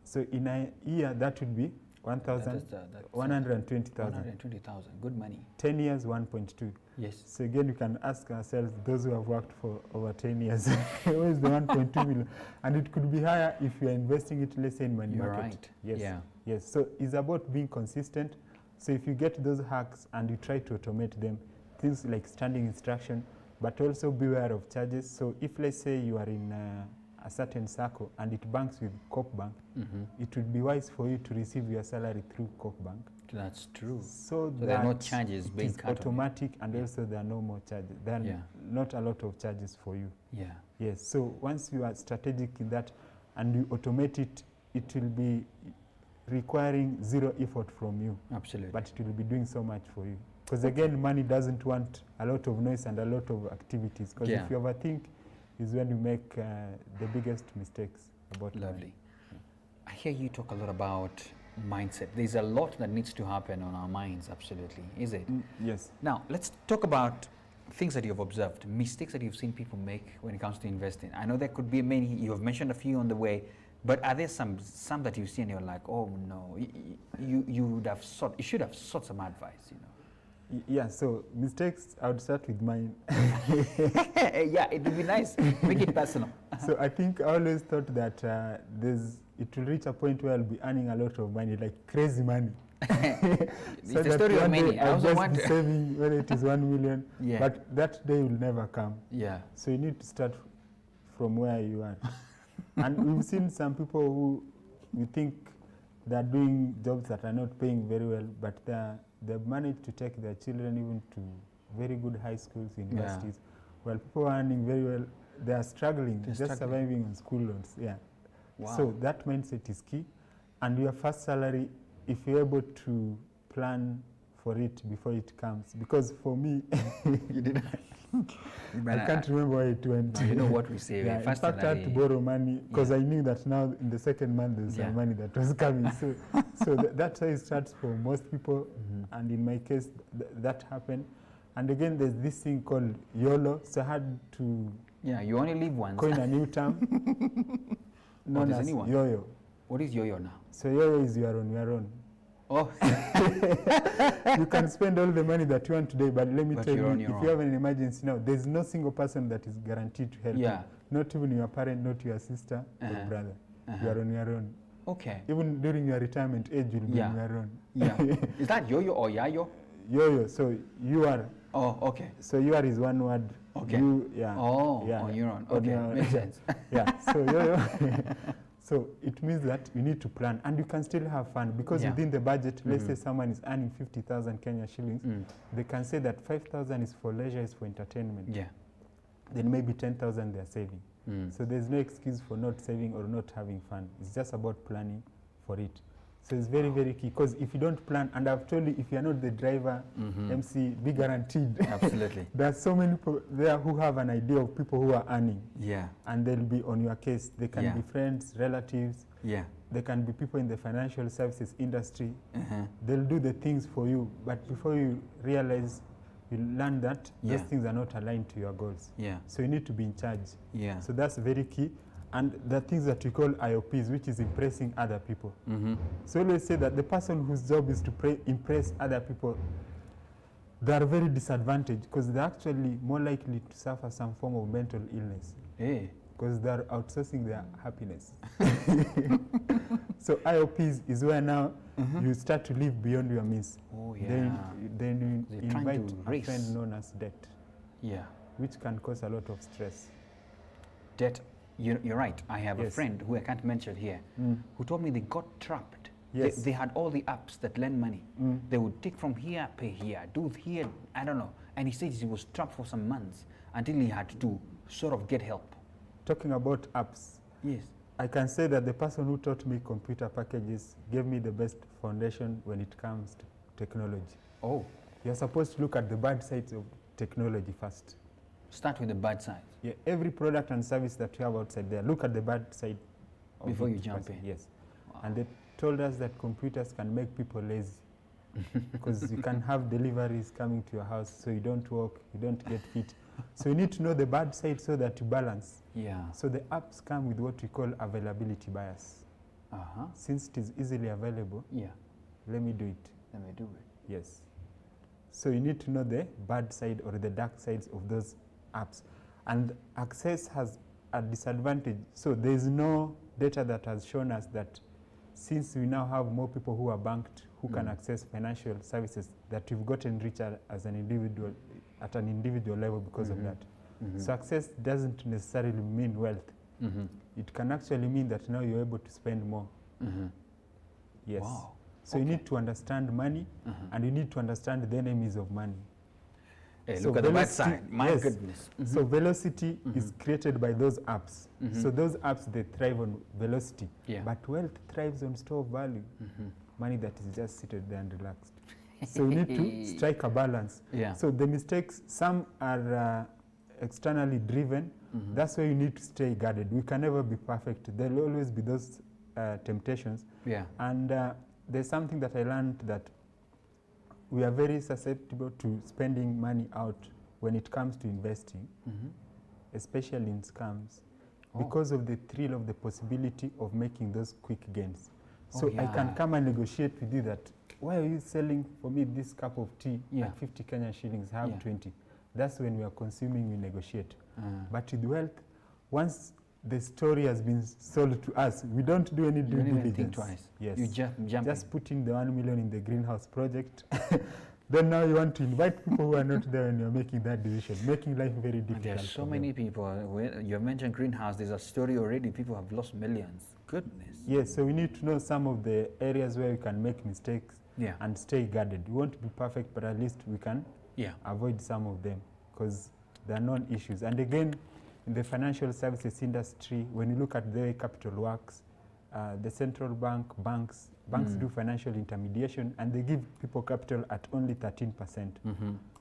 So in a year, that would be 120,000. 120,000. Good money. 10 years, 1.2. Yes. So again, we can ask ourselves, those who have worked for over 10 years, where is the 1.2 million? And it could be higher if you are investing it, let's say, in money You're market. right. Yes. Yeah. Yes. So it's about being consistent. So if you get those hacks and you try to automate them, things like standing instruction, but also beware of charges. So if, let's say, you are in a certain circle and it banks with Coop Bank, it would be wise for you to receive your salary through Coop Bank. That's true. So there are no that charges it being is cut on it. automatic, and also there are no more charges. There are Yeah. not a lot of charges for you. Yeah. Yes. So once you are strategic in that and you automate it, it will be requiring zero effort from you, Absolutely. but it will be doing so much for you. Because again, money doesn't want a lot of noise and a lot of activities. Because Yeah. if you overthink, is when you make the biggest mistakes about money. Lovely. I hear you talk a lot about mindset. There's a lot that needs to happen on our minds, absolutely, is it? Yes. Now, let's talk about things that you've observed, mistakes that you've seen people make when it comes to investing. I know there could be many, you have mentioned a few on the way, but are there some that you see and you're like, oh no, you would have sought, you should have sought some advice, you know? Yeah, so mistakes, I would start with mine. Yeah, it would be nice. Make it personal. So I think I always thought that it will reach a point where I'll be earning a lot of money, like crazy money. It's the story of many. I I'll also just want be saving whether it is 1 million, Yeah. but that day will never come. Yeah. So you need to start from where you are. And we've seen some people who we think they're doing jobs that are not paying very well, but they've managed to take their children even to very good high schools, universities. While people are earning very well, they are struggling, surviving on school loans. Yeah. Wow. So that mindset is key. And your first salary, if you're able to plan for it before it comes, because for me, You did. I can't remember where it went. You know what we say. Yeah, in fact, I had to borrow money because I knew that now in the second month there's some money that was coming. So that's how it starts for most people. And in my case, that happened. And again, there's this thing called YOLO. So I had to you only live once. Coin a new term known as yo-yo. What is yo-yo now? So yo-yo is you are on your own. Oh. You can spend all the money that you want today, but let me tell you, if you have an emergency now, there's no single person that is guaranteed to help you. Not even your parent, not your sister or brother. You are on your own. Okay. Even during your retirement age, you'll be on your own. Is that yo-yo or yayo? Yo-yo. So you are. Oh, okay. So you are is one word. Okay. You, on your own. Okay, makes sense. So yo-yo. So it means that you need to plan, and you can still have fun because within the budget, let's say someone is earning 50,000 Kenya shillings, they can say that 5,000 is for leisure, is for entertainment. Then maybe 10,000 they're saving. So there's no excuse for not saving or not having fun. It's just about planning for it. So it's very, very key, because if you don't plan, and I've told you, if you're not the driver, MC, be guaranteed. Absolutely. There are so many people there who have an idea of people who are earning. And they'll be on your case. They can be friends, relatives. They can be people in the financial services industry. They'll do the things for you, but before you realize, you learn that those things are not aligned to your goals. So you need to be in charge. So that's very key. And the things that we call IOPs, which is impressing other people. So let's say that the person whose job is to impress other people, they are very disadvantaged because they're actually more likely to suffer some form of mental illness. Because they're outsourcing their happiness. So IOPs is where now you start to live beyond your means. Then you invite a friend known as debt, which can cause a lot of stress. Debt. You're right. I have a friend who I can't mention here, who told me they got trapped. They had all the apps that lend money. They would take from here, pay here, do here, I don't know. And he said he was trapped for some months until he had to sort of get help. Talking about apps, I can say that the person who taught me computer packages gave me the best foundation when it comes to technology. You're supposed to look at the bad sides of technology first. Start with the bad side. Every product and service that you have outside there, look at the bad side before you jump in. And they told us that computers can make people lazy because you can have deliveries coming to your house, so you don't work, you don't get fit. So you need to know the bad side so that you balance. So the apps come with what we call availability bias. Since it is easily available, let me do it. Yes. So you need to know the bad side or the dark sides of those apps. And access has a disadvantage. So there is no data that has shown us that since we now have more people who are banked, who can access financial services, that we've gotten richer as an individual, at an individual level because of that. So access doesn't necessarily mean wealth. It can actually mean that now you're able to spend more. So you need to understand money, and you need to understand the enemies of money. So look at the bad side. My goodness. So velocity is created by those apps. So those apps, they thrive on velocity. But wealth thrives on store of value. Money that is just seated there and relaxed. So you need to strike a balance. So the mistakes, some are externally driven. That's why you need to stay guarded. We can never be perfect. There will always be those temptations. And there's something that I learned, that we are very susceptible to spending money out when it comes to investing, especially in scams, because of the thrill of the possibility of making those quick gains. So I can come and negotiate with you that, why are you selling for me this cup of tea at 50 Kenya shillings, have 20? That's when we are consuming, we negotiate. But with wealth, once the story has been sold to us, we don't do any due diligence. Think twice. You just put in the 1 million in the greenhouse project. Then now you want to invite people who are not there when you're making that decision, making life very difficult. There are so many people. You mentioned greenhouse. There's a story already. People have lost millions. Goodness. Yes, so we need to know some of the areas where we can make mistakes and stay guarded. We won't be perfect, but at least we can avoid some of them because there are known issues. And again, in the financial services industry, when you look at the way capital works, the central banks do financial intermediation, and they give people capital at only 13%.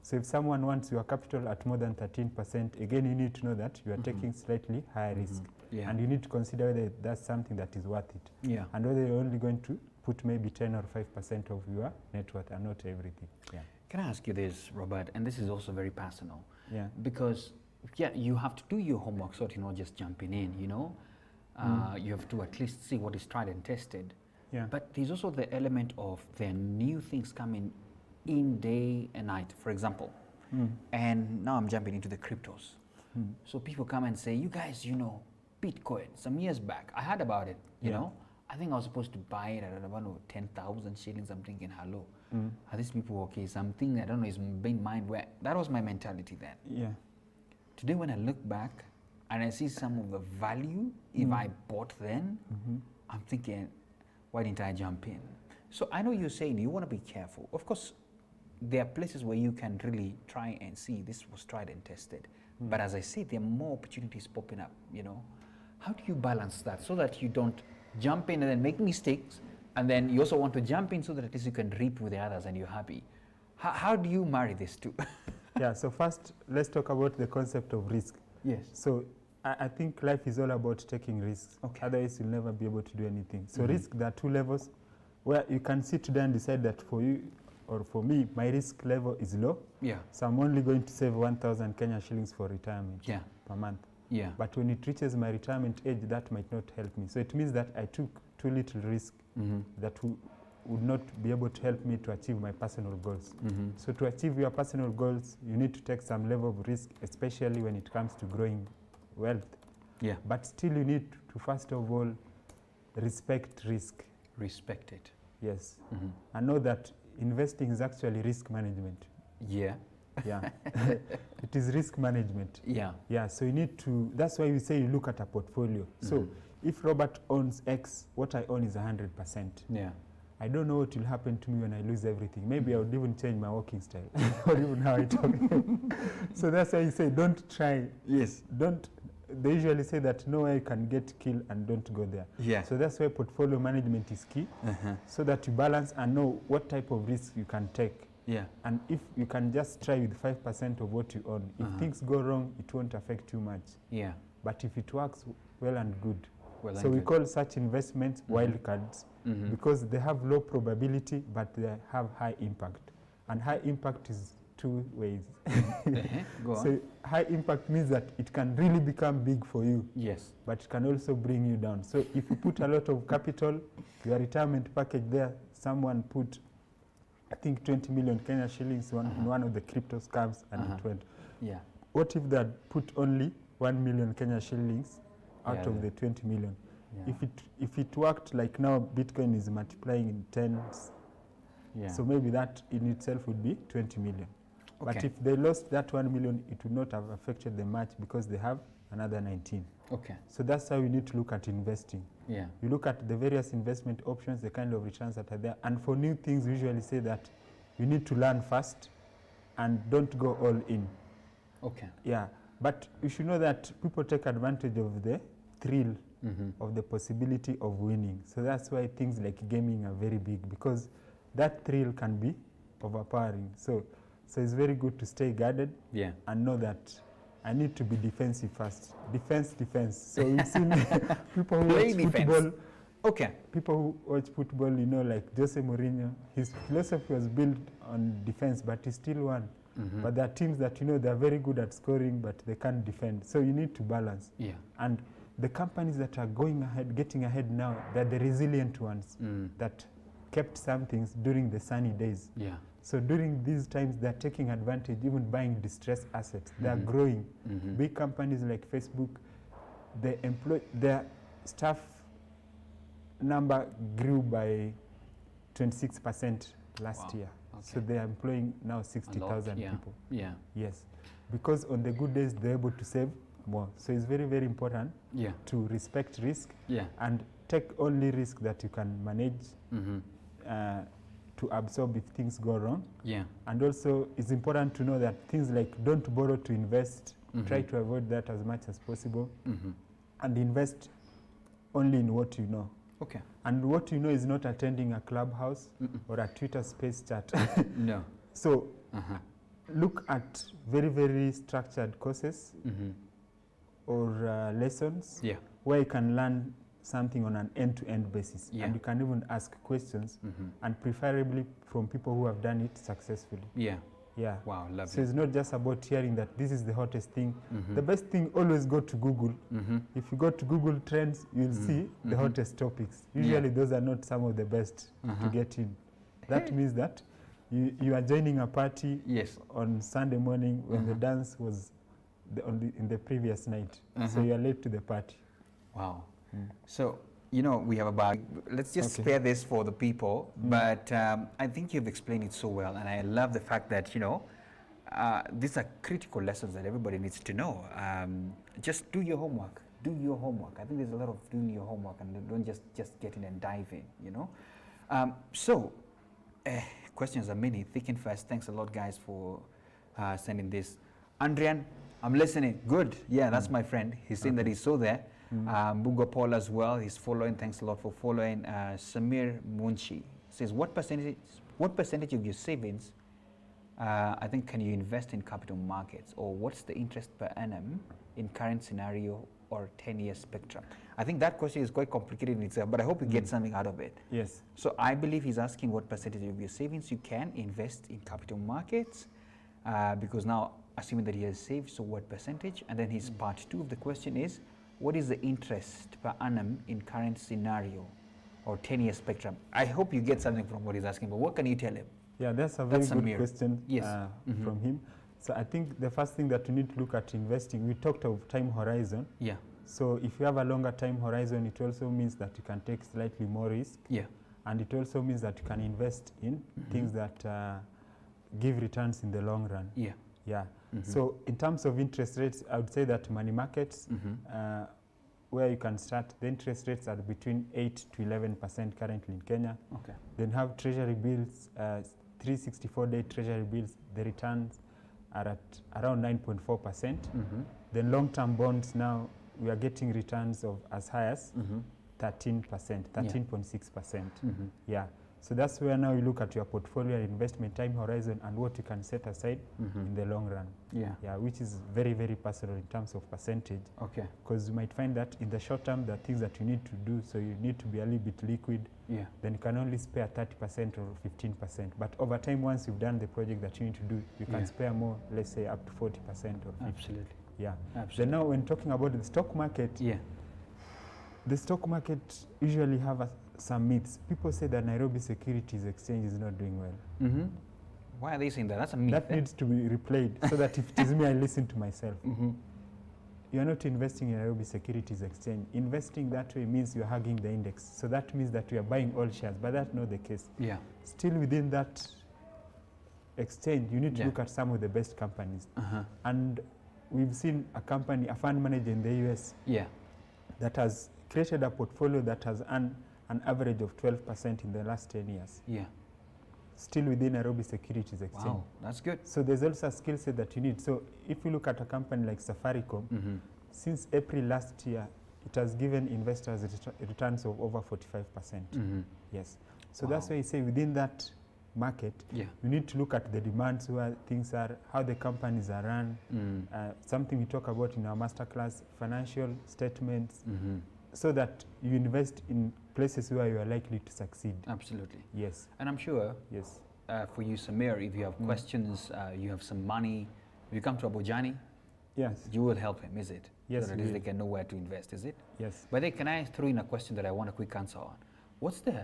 So if someone wants your capital at more than 13%, again, you need to know that you are taking slightly higher risk. Yeah. And you need to consider whether that's something that is worth it. Yeah. And whether you're only going to put maybe 10 or 5% of your net worth and not everything. Yeah. Can I ask you this, Robert? And this is also very personal. Yeah. Because, yeah, you have to do your homework so that you're not just jumping in, you know? You have to at least see what is tried and tested. Yeah. But there's also the element of there are new things coming in day and night, for example. And now I'm jumping into the cryptos. So people come and say, you guys, you know, Bitcoin, some years back, I heard about it, you know. I think I was supposed to buy it at about 10,000 shillings. I'm thinking, hello, are these people okay? Something, I don't know, is being mind where. That was my mentality then. Yeah. Today, when I look back and I see some of the value, if I bought then, I'm thinking, why didn't I jump in? So I know you're saying you want to be careful. Of course, there are places where you can really try and see this was tried and tested. But as I see, there are more opportunities popping up, you know. How do you balance that so that you don't jump in and then make mistakes, and then you also want to jump in so that at least you can reap with the others and you're happy? How do you marry these two? Yeah, so first, let's talk about the concept of risk. Yes. So I think life is all about taking risks. Okay. Otherwise, you'll never be able to do anything. So risk, there are two levels where you can sit down and decide that for you or for me, my risk level is low. Yeah. So I'm only going to save 1,000 Kenya shillings for retirement per month. Yeah. But when it reaches my retirement age, that might not help me. So it means that I took too little risk that would not be able to help me to achieve my personal goals. So to achieve your personal goals, you need to take some level of risk, especially when it comes to growing wealth. Yeah. But still you need to first of all respect risk. Respect it. Yes. And know that investing is actually risk management. Yeah. Yeah. It is risk management. Yeah. Yeah, so you need to, that's why we say you look at a portfolio. So if Robert owns X, what I own is 100%. Yeah. I don't know what will happen to me when I lose everything. Maybe I would even change my walking style or even how I talk. So that's why you say don't try. Yes. Don't. They usually say that no way you can get killed and don't go there. Yeah. So that's why portfolio management is key, so that you balance and know what type of risk you can take. Yeah. And if you can just try with 5% of what you own, if things go wrong, it won't affect too much. Yeah. But if it works, well and good. Well So we call such investments wildcards because they have low probability, but they have high impact. And high impact is two ways. Go on. So high impact means that it can really become big for you, Yes. but it can also bring you down. So if you put a lot of capital, your retirement package there, someone put, I think 20 million Kenya shillings in one of the crypto scams and it went. Yeah. What if they had put only 1 million Kenya shillings out Yeah, of the 20 million? Yeah. If it worked like now, Bitcoin is multiplying in tens. Yeah. So maybe that in itself would be 20 million. But Okay. if they lost that 1 million, it would not have affected them much because they have another 19. Okay. So that's how you need to look at investing. Yeah. You look at the various investment options, the kind of returns that are there. And for new things, we usually say that you need to learn first and don't go all in. Okay. Yeah. But you should know that people take advantage of the thrill of the possibility of winning. So that's why things like gaming are very big, because that thrill can be overpowering. So it's very good to stay guarded and know that I need to be defensive first. Defense. So you've seen people who Play watch defense. football. Okay. People who watch football, you know, like Jose Mourinho, his philosophy was built on defense, but he still won. But there are teams that, you know, they're very good at scoring, but they can't defend. So you need to balance. Yeah. And the companies that are going ahead, getting ahead now, they're the resilient ones that kept some things during the sunny days. Yeah. So during these times, they're taking advantage, even buying distressed assets. They're growing. Big companies like Facebook, they employ, their staff number grew by 26% last year. Okay. So they're employing now 60,000 people. Yeah. Yes, because on the good days, they're able to save more. So it's very, very important to respect risk and take only risk that you can manage to absorb if things go wrong. Yeah. And also, it's important to know that things like don't borrow to invest, try to avoid that as much as possible, and invest only in what you know. Okay. And what you know is not attending a clubhouse or a Twitter space chat. No. So look at very, very structured courses or lessons where you can learn something on an end-to-end basis. And you can even ask questions, and preferably from people who have done it successfully. Yeah. Yeah. Wow, lovely. So it's not just about hearing that this is the hottest thing. The best thing, always go to Google. If you go to Google Trends, you'll see the hottest topics. Usually those are not some of the best to get in. That means that you are joining a party on Sunday morning when the dance was in the previous night. So you are late to the party. Wow. So, you know, we have about, let's just spare this for the people, but I think you've explained it so well, and I love the fact that, you know, these are critical lessons that everybody needs to know. Just do your homework. Do your homework. I think there's a lot of doing your homework, and don't just get in and dive in, you know. Questions are many, thick and fast. Thanks a lot, guys, for sending this. Andrian, I'm listening. Good. Yeah, that's my friend. He's saying that he saw there. Bugo Paul as well, he's following. Thanks a lot for following. Samir Munshi says, what percentage of your savings I think can you invest in capital markets, or what's the interest per annum in current scenario or 10-year spectrum? I think that question is quite complicated in itself, but I hope you get something out of it. Yes. So I believe he's asking what percentage of your savings you can invest in capital markets, because now assuming that he has saved, so what percentage? And then his part 2 of the question is, what is the interest per annum in current scenario or 10-year spectrum? I hope you get something from what he's asking, but what can you tell him? Yeah, that's a very good question from him. So I think the first thing that you need to look at investing, we talked of time horizon. Yeah. So if you have a longer time horizon, it also means that you can take slightly more risk. Yeah. And it also means that you can invest in things that give returns in the long run. Yeah. Yeah. So in terms of interest rates, I would say that money markets, where you can start, the interest rates are between 8 to 11% currently in Kenya. Okay. Then have treasury bills, 364-day treasury bills, the returns are at around 9.4%. Then long-term bonds now, we are getting returns of as high as 13%, 13.6%. Yeah. So that's where now you look at your portfolio investment time horizon and what you can set aside in the long run. Yeah. Yeah, which is very, very personal in terms of percentage. Okay. Because you might find that in the short term, there are things that you need to do, so you need to be a little bit liquid. Yeah. Then you can only spare 30% or 15%. But over time, once you've done the project that you need to do, you can spare more, let's say up to 40% or 50%. Absolutely. Yeah. Absolutely. Then now when talking about the stock market, the stock market usually have some myths. People say that Nairobi Securities Exchange is not doing well. Why are they saying that? That's a myth. That needs to be replayed so that if it is me, I listen to myself. You are not investing in Nairobi Securities Exchange. Investing that way means you are hugging the index. So that means that you are buying all shares, but that's not the case. Yeah. Still within that exchange, you need to look at some of the best companies. And we've seen a company, a fund manager in the US that has created a portfolio that has earned an average of 12% in the last 10 years. Yeah. Still within Nairobi Securities Exchange. Wow, that's good. So there's also a skill set that you need. So if you look at a company like Safaricom, since April last year, it has given investors returns of over 45%. Yes. So that's why you say within that market, you need to look at the demands, where things are, how the companies are run, something we talk about in our masterclass, financial statements, so that you invest in places where you are likely to succeed. Absolutely. Yes. And I'm sure for you, Samir, if you have questions, you have some money, if you come to Abujani, you will help him, is it? Yes. So that they can know where to invest, is it? Yes. But then can I throw in a question that I want a quick answer on? What's the,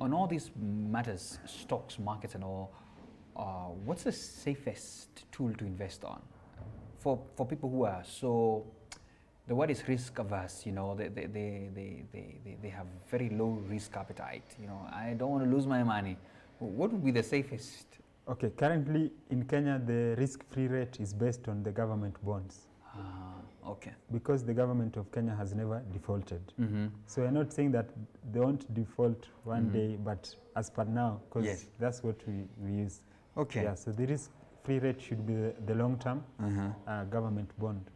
on all these matters, stocks, markets and all, what's the safest tool to invest on? For people who are so, the word is risk averse, you know, they have very low risk appetite. You know, I don't want to lose my money. What would be the safest? Okay, currently in Kenya, the risk-free rate is based on the government bonds. Okay. Because the government of Kenya has never defaulted. So we're not saying that they won't default one day, but as per now, because that's what we use. Okay. Yeah, so the risk-free rate should be the long-term government bond,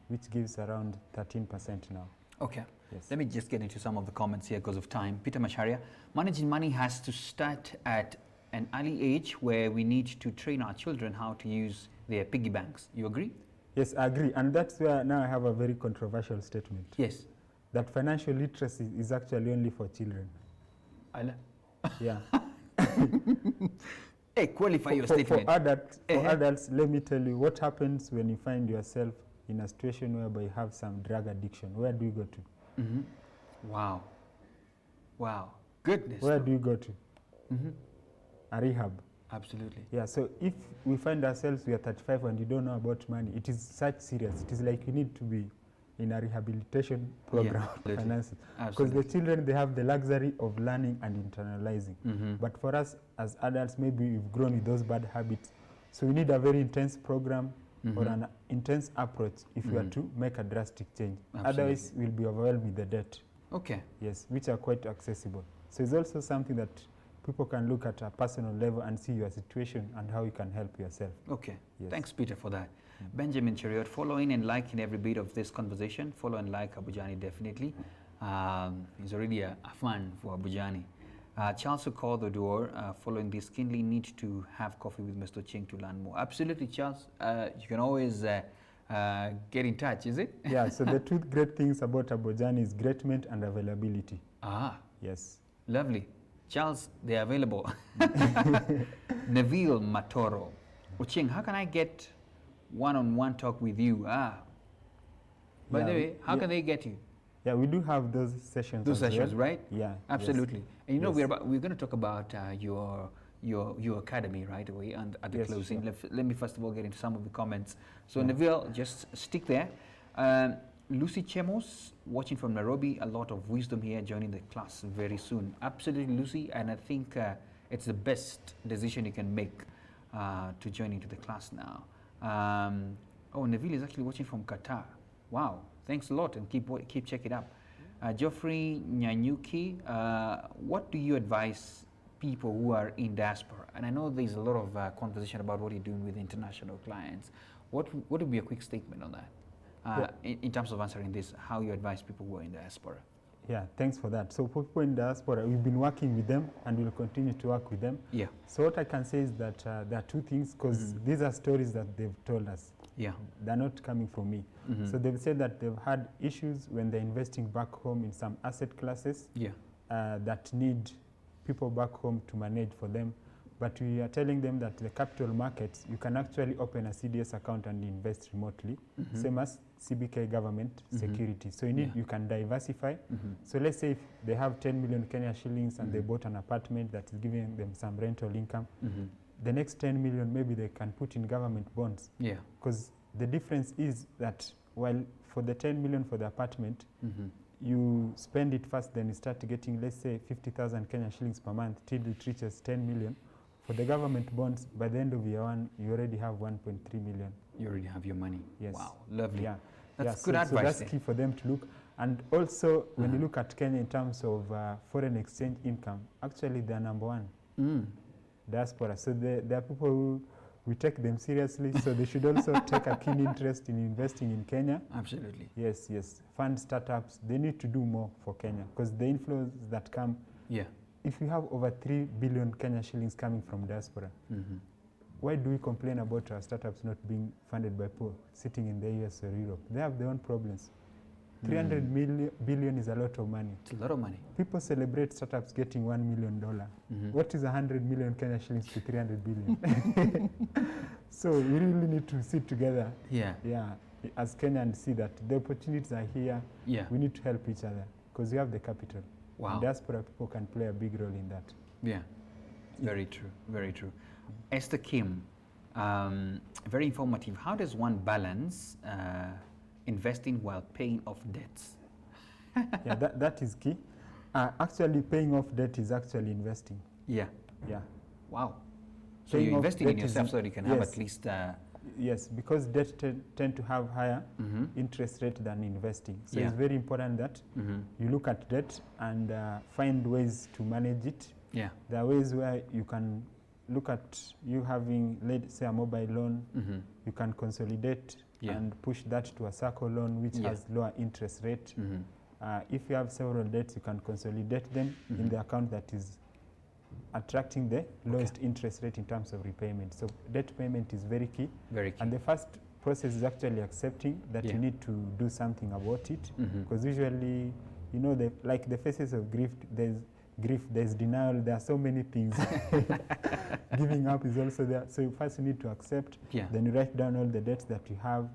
which gives around 13% now. Okay. Yes. Let me just get into some of the comments here because of time. Peter Masharia, managing money has to start at an early age where we need to train our children how to use their piggy banks. You agree? Yes, I agree. And that's where now I have a very controversial statement. Yes. That financial literacy is actually only for children. Yeah. Hey, qualify your For statement. adults, let me tell you what happens when you find yourself in a situation whereby you have some drug addiction. Where do you go to? Wow. Wow. Goodness. Where do you go to? A rehab. Absolutely. Yeah, so if we find ourselves, we are 35 and you don't know about money, it is such serious. It is like you need to be in a rehabilitation program absolutely. finances. Because Absolutely. the children, they have the luxury of learning and internalizing. But for us as adults, maybe we've grown with those bad habits. So we need a very intense program or an intense approach if we are to make a drastic change. Absolutely. Otherwise, we'll be overwhelmed with the debt. Okay. Yes, which are quite accessible. So it's also something that people can look at a personal level and see your situation and how you can help yourself. Okay. Yes. Thanks, Peter, for that. Benjamin Chariot, following and liking every bit of this conversation. Follow and like Abujani, definitely. He's already a fan for Abujani. Charles Okor the door, following this, keenly need to have coffee with Mr. Ching to learn more. Absolutely, Charles. You can always get in touch, is it? Yeah, so the two great things about Abujani is greatment and availability. Ah, Yes. lovely. Charles, they're available. Neville Matoro. Oching, how can I get one-on-one talk with you? By the way, how can they get you? Yeah, we do have those sessions. Those as sessions, well. right? Yeah. Absolutely. Yes. And you know, Yes. we're going to talk about your academy right away and at the Yes, closing. sure. Let me first of all get into some of the comments. So Yeah. Neville, just stick there. Lucy Chemos, watching from Nairobi, a lot of wisdom here, joining the class very soon. Absolutely, Lucy, and I think it's the best decision you can make to join into the class now. Neville is actually watching from Qatar. Wow, thanks a lot, and keep checking it up. Geoffrey Nyanyuki, what do you advise people who are in diaspora? And I know there's a lot of conversation about what you're doing with international clients. What would be a quick statement on that? In terms of answering this, how you advise people who are in diaspora? Yeah, thanks for that. So for people in diaspora, we've been working with them and we'll continue to work with them. Yeah. So what I can say is that there are two things, because these are stories that they've told us. Yeah. They're not coming from me. So they've said that they've had issues when they're investing back home in some asset classes Yeah. that need people back home to manage for them. But we are telling them that the capital markets, you can actually open a CDS account and invest remotely, same as CBK government security. So you can diversify. So let's say if they have 10 million Kenya shillings and they bought an apartment that is giving them some rental income, the next 10 million maybe they can put in government bonds. Yeah. Because the difference is that while for the 10 million for the apartment, you spend it first, then you start getting, let's say, 50,000 Kenya shillings per month till it reaches 10 million. For the government bonds, by the end of year one, you already have 1.3 million. You already have your money. Yes. Wow, lovely. Yeah. That's Yeah, good advice. So that's then. key for them to look. And also, when you look at Kenya in terms of foreign exchange income, actually they're number one, diaspora. So there are people who we take them seriously, so they should also take a keen interest in investing in Kenya. Absolutely. Yes, yes. Fund startups, they need to do more for Kenya, because the inflows that come, Yeah. if you have over 3 billion Kenya shillings coming from diaspora, why do we complain about our startups not being funded by people sitting in the US or Europe? They have their own problems. 300 billion is a lot of money. It's a lot of money. People celebrate startups getting $1 million. What is 100 million Kenya shillings to 300 billion? So we really need to sit together, Yeah. as Kenya, and see that the opportunities are here. Yeah. We need to help each other because we have the capital. Wow. And diaspora people can play a big role in that. Yeah. Very true. Very true. Esther Kim, very informative. How does one balance investing while paying off debts? Yeah, that is key. Actually, paying off debt is actually investing. Yeah. Yeah. Wow. So Paying you're off investing in debt is yourself so that you can have yes. at least. Yes, because debt tend to have higher interest rate than investing. So Yeah. it's very important that you look at debt and find ways to manage it. Yeah. There are ways where you can look at you having, let's say, a mobile loan. You can consolidate Yeah. and push that to a circle loan, which Yeah. has lower interest rate. If you have several debts, you can consolidate them in the account that is attracting the lowest interest rate in terms of repayment. So debt payment is very key. Very key. And the first process is actually accepting that you need to do something about it. Because usually, you know, like the phases of grief, there's denial, there are so many things. Giving up is also there. So first you need to accept, then you write down all the debts that you have,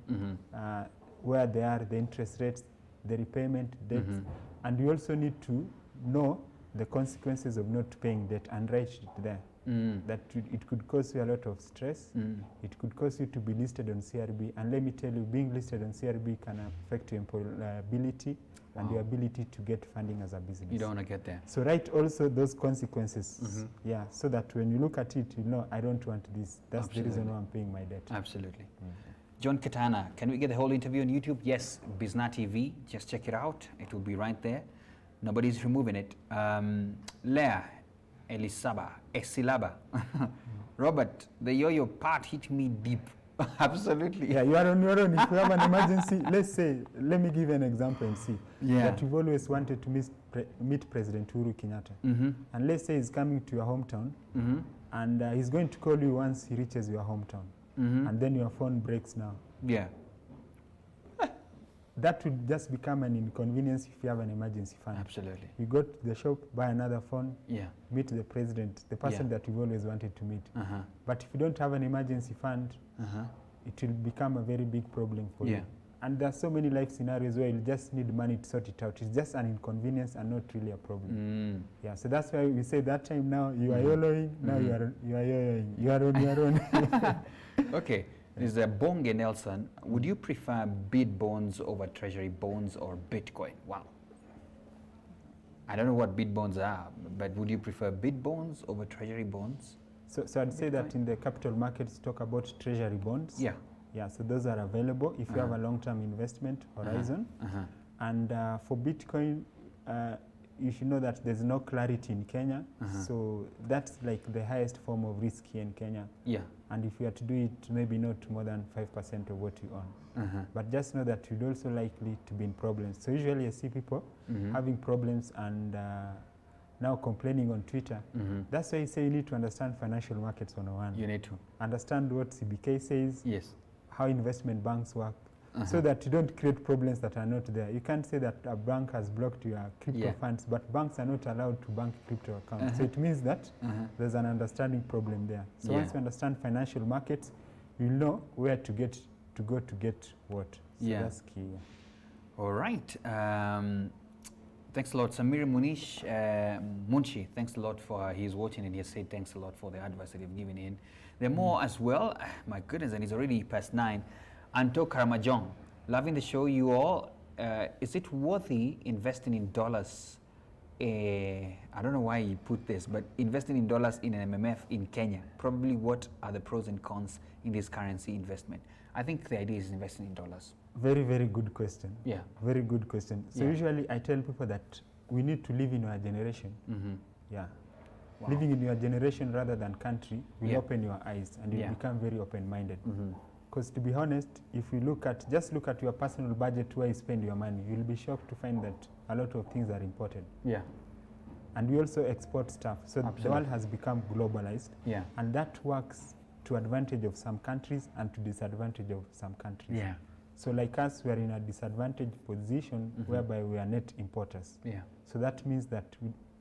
where they are, the interest rates, the repayment dates, and you also need to know the consequences of not paying debt and write it there. That it could cause you a lot of stress. It could cause you to be listed on CRB, and let me tell you, being listed on CRB can affect your employability and your ability to get funding as a business. You don't want to get there. So write also those consequences, so that when you look at it, you know, I don't want this. That's the reason why I'm paying my debt. Absolutely. John Katana, can we get the whole interview on YouTube? Yes, Bizna TV, just check it out. It will be right there. Nobody's removing it. Leah Esilaba. Robert, the yo-yo part hit me deep. Absolutely. Yeah, you are on your own. If you have an emergency, let's say, let me give you an example and see. That you've always wanted to meet President Uhuru Kenyatta. And let's say he's coming to your hometown, and he's going to call you once he reaches your hometown. And then your phone breaks now. Yeah. That would just become an inconvenience if you have an emergency fund. Absolutely. You go to the shop, buy another phone, meet the president, the person that you've always wanted to meet. But if you don't have an emergency fund, it will become a very big problem for you. And there are so many life scenarios where you just need money to sort it out. It's just an inconvenience and not really a problem. Yeah, so that's why we say that time now you are YOLOing, now you are yo-yoing. You are on your own. Okay. This is a Bonge Nelson. Would you prefer bid bonds over treasury bonds or Bitcoin? Wow. I don't know what bid bonds are, but would you prefer bid bonds over treasury bonds? So I'd say that in the capital markets, talk about treasury bonds. Yeah, so those are available if you have a long-term investment horizon. And for Bitcoin, you should know that there's no clarity in Kenya. So that's like the highest form of risk here in Kenya. And if you are to do it, maybe not more than 5% of what you own. But just know that you'd also likely to be in problems. So usually I see people having problems and now complaining on Twitter. That's why I say you need to understand financial markets 101. You need to. Understand what CBK says, how investment banks work, so that you don't create problems that are not there. You can't say that a bank has blocked your crypto funds, but banks are not allowed to bank crypto accounts. So it means that there's an understanding problem there. So once you understand financial markets, you know where to go to get what. So that's key. All right. Thanks a lot. Samir Munish Munshi, thanks a lot for he's watching and he said thanks a lot for the advice that you've given in. There are more as well. My goodness, and it's already past 9. Anto Karamajong, loving the show, you all. Is it worthy investing in dollars? I don't know why you put this, but investing in dollars in an MMF in Kenya. Probably what are the pros and cons in this currency investment? I think the idea is investing in dollars. Very, very good question. Yeah. Very good question. So usually I tell people that we need to live in our generation. Yeah. Wow. Living in your generation rather than country will open your eyes and you become very open-minded. Because to be honest, if you just look at your personal budget where you spend your money, you'll be shocked to find that a lot of things are imported. And we also export stuff. So the world has become globalized. And that works to advantage of some countries and to disadvantage of some countries. So like us, we are in a disadvantaged position whereby we are net importers. So that means that